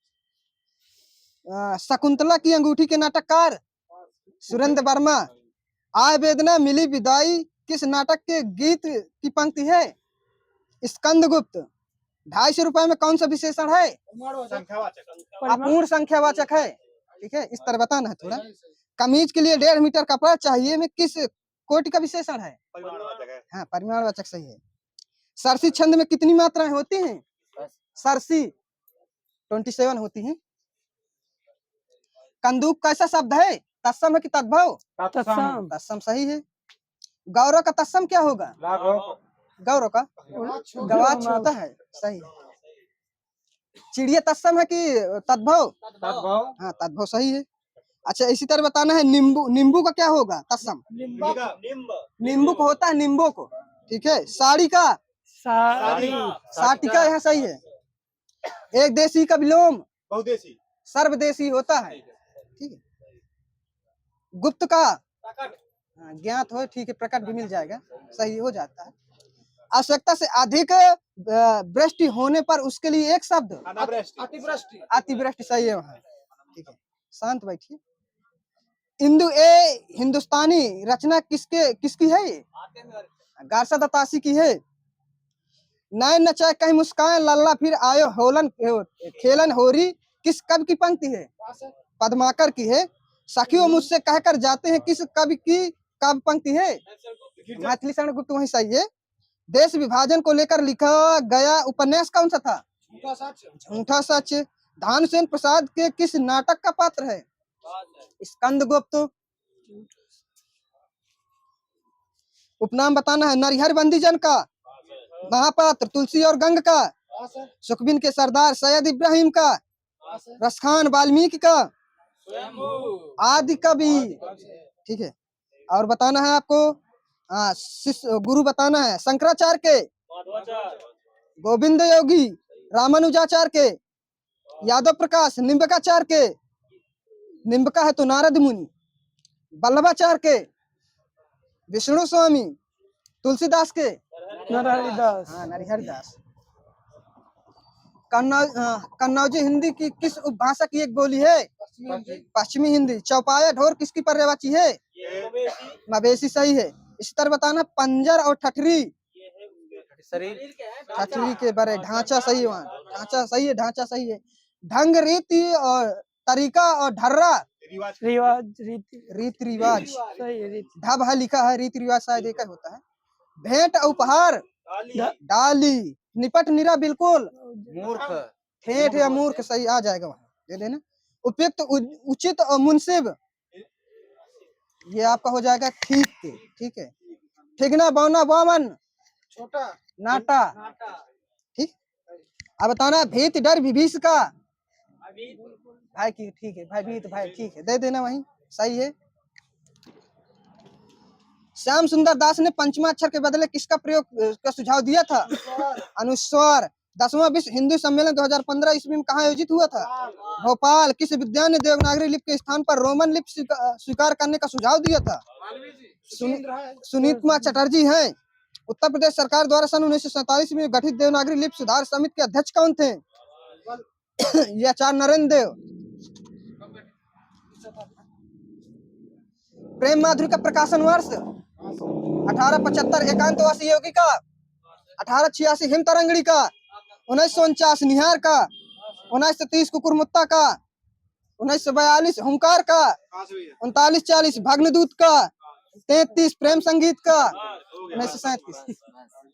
शकुंतला की अंगूठी के नाटककार? सुरेंद्र वर्मा। आय वेदना मिली विदाई किस नाटक के गीत की पंक्ति है? स्कंदगुप्त। 250 रुपए में कौन सा विशेषण है? अपूर्ण संख्यावाचक है। ठीक है, इस तरह बताना है थोड़ा। कमीज के लिए 1.5 मीटर कपड़ा चाहिए में किस कोटि का विशेषण है? हाँ, परिमाणवाचक सही है। सरसी छंद में कितनी मात्राएं होती हैं? सरसी 27 होती हैं। कंदूक कैसा शब्द है? तत्सम है कि तद्भव? तत्सम। तत्सम सही है। गौरव का तत्सम क्या होगा? गौरव का गवाच होता है, सही है। चिड़िया तत्सम है कि तद्भव? हाँ, तद्भव सही है। अच्छा, इसी तरह बताना है नींबू। नींबू का क्या होगा तत्सम? नींबू को होता है नींबू को। ठीक है। साड़ी का? साटिका यहाँ सही है। एक देशी का विलोम? बहुदेशी। सर्वदेशी होता है। ठीक है। गुप्त का? हाँ, ज्ञात हो। ठीक है, प्रकट भी मिल जाएगा, सही हो जाता है। आवश्यकता से अधिक वृष्टि होने पर उसके लिए एक शब्द? अतिवृष्टि। अतिवृष्टि सही है वहाँ। ठीक है, शांत बैठिए। इंदु ए हिंदुस्तानी रचना किसकी है? ये गारसा दत्तासी की है। नैन नचाए कहीं मुस्कान लल्ला फिर आयो होलन खेलन होरी किस कवि की पंक्ति है? पद्माकर की है। सखियों मुझसे कहकर जाते हैं किस कवि की काव्य पंक्ति है? मैथिली शरण गुप्त वही सही है। देश विभाजन को लेकर लिखा गया उपन्यास कौन सा था? झूठा सच। धानुसेन प्रसाद के किस नाटक का पात्र है? स्कंदगुप्त। उपनाम बताना है नरिहर बंदीजन का? महापात्र तुलसी और गंग का? सुखबिन के सरदार सैयद इब्राहिम का? रसखान वाल्मीकि का? आदि कवि। ठीक है। और बताना है आपको शिष्य गुरु बताना है शंकराचार्य के? गोविंद योगी रामानुजाचार्य के? यादव प्रकाश निम्बकाचार्य के? निम्बका है तो नारद मुनि। वल्लभाचार्य के? विष्णु स्वामी। तुलसीदास के? नरहरिदास। हाँ, नरहरिदास। कन्नौजी हिंदी की किस उपभाषा की एक बोली है? पश्चिमी हिंदी। चौपाया ढोर किसकी पर्यायवाची है? मवेशी सही है। इसी तरह बताना पंजर और ठठरी? ठठरी के बारे ढांचा सही है वहाँ। ढांचा सही है, ढांचा सही है। ढंग रीति और तरीका और ढर्रा? रिवाज रीति रिवाज सही है। ढब है लिखा है, रीति रिवाज शायद एक होता है। भेंट उपहार? डाली। निपट निरा बिल्कुल? मूर्ख। ठेठ या मूर्ख सही आ जाएगा वहाँ, दे देना। उपयुक्त उचित और मुनसिब? ये आपका हो जाएगा ठीक के। ठीक है। ठिगना बौना वामन? छोटा नाटा। ठीक। अब बताना भीत डर विभीष का? भाई की। ठीक है, भाई भीत भाई। ठीक है, दे देना वहीं, सही है। श्याम सुंदर दास ने पंचमाक्षर के बदले किसका प्रयोग का सुझाव दिया था? अनुस्वार। 10वां विश्व हिंदू सम्मेलन 2015 ईस्वी में कहाँ आयोजित हुआ था? भोपाल। किस विद्वान ने देवनागरी लिपि के स्थान पर रोमन लिपि स्वीकार करने का सुझाव दिया था? सुनीत कुमार चटर्जी हैं। उत्तर प्रदेश सरकार द्वारा सन 1947 में गठित देवनागरी लिपि सुधार समिति के अध्यक्ष कौन थे? ये आचार्य नरेंद्र देव। प्रेम माधुरी का प्रकाशन वर्ष? 1875 एकांतवासी योगी का? 1886 हिमतरंगड़ी का? 1949 निहार का? 1930 कुकुरमुत्ता का? 1942 हुंकार का? 39-40 भग्नदूत का? 33 प्रेम संगीत का? 1937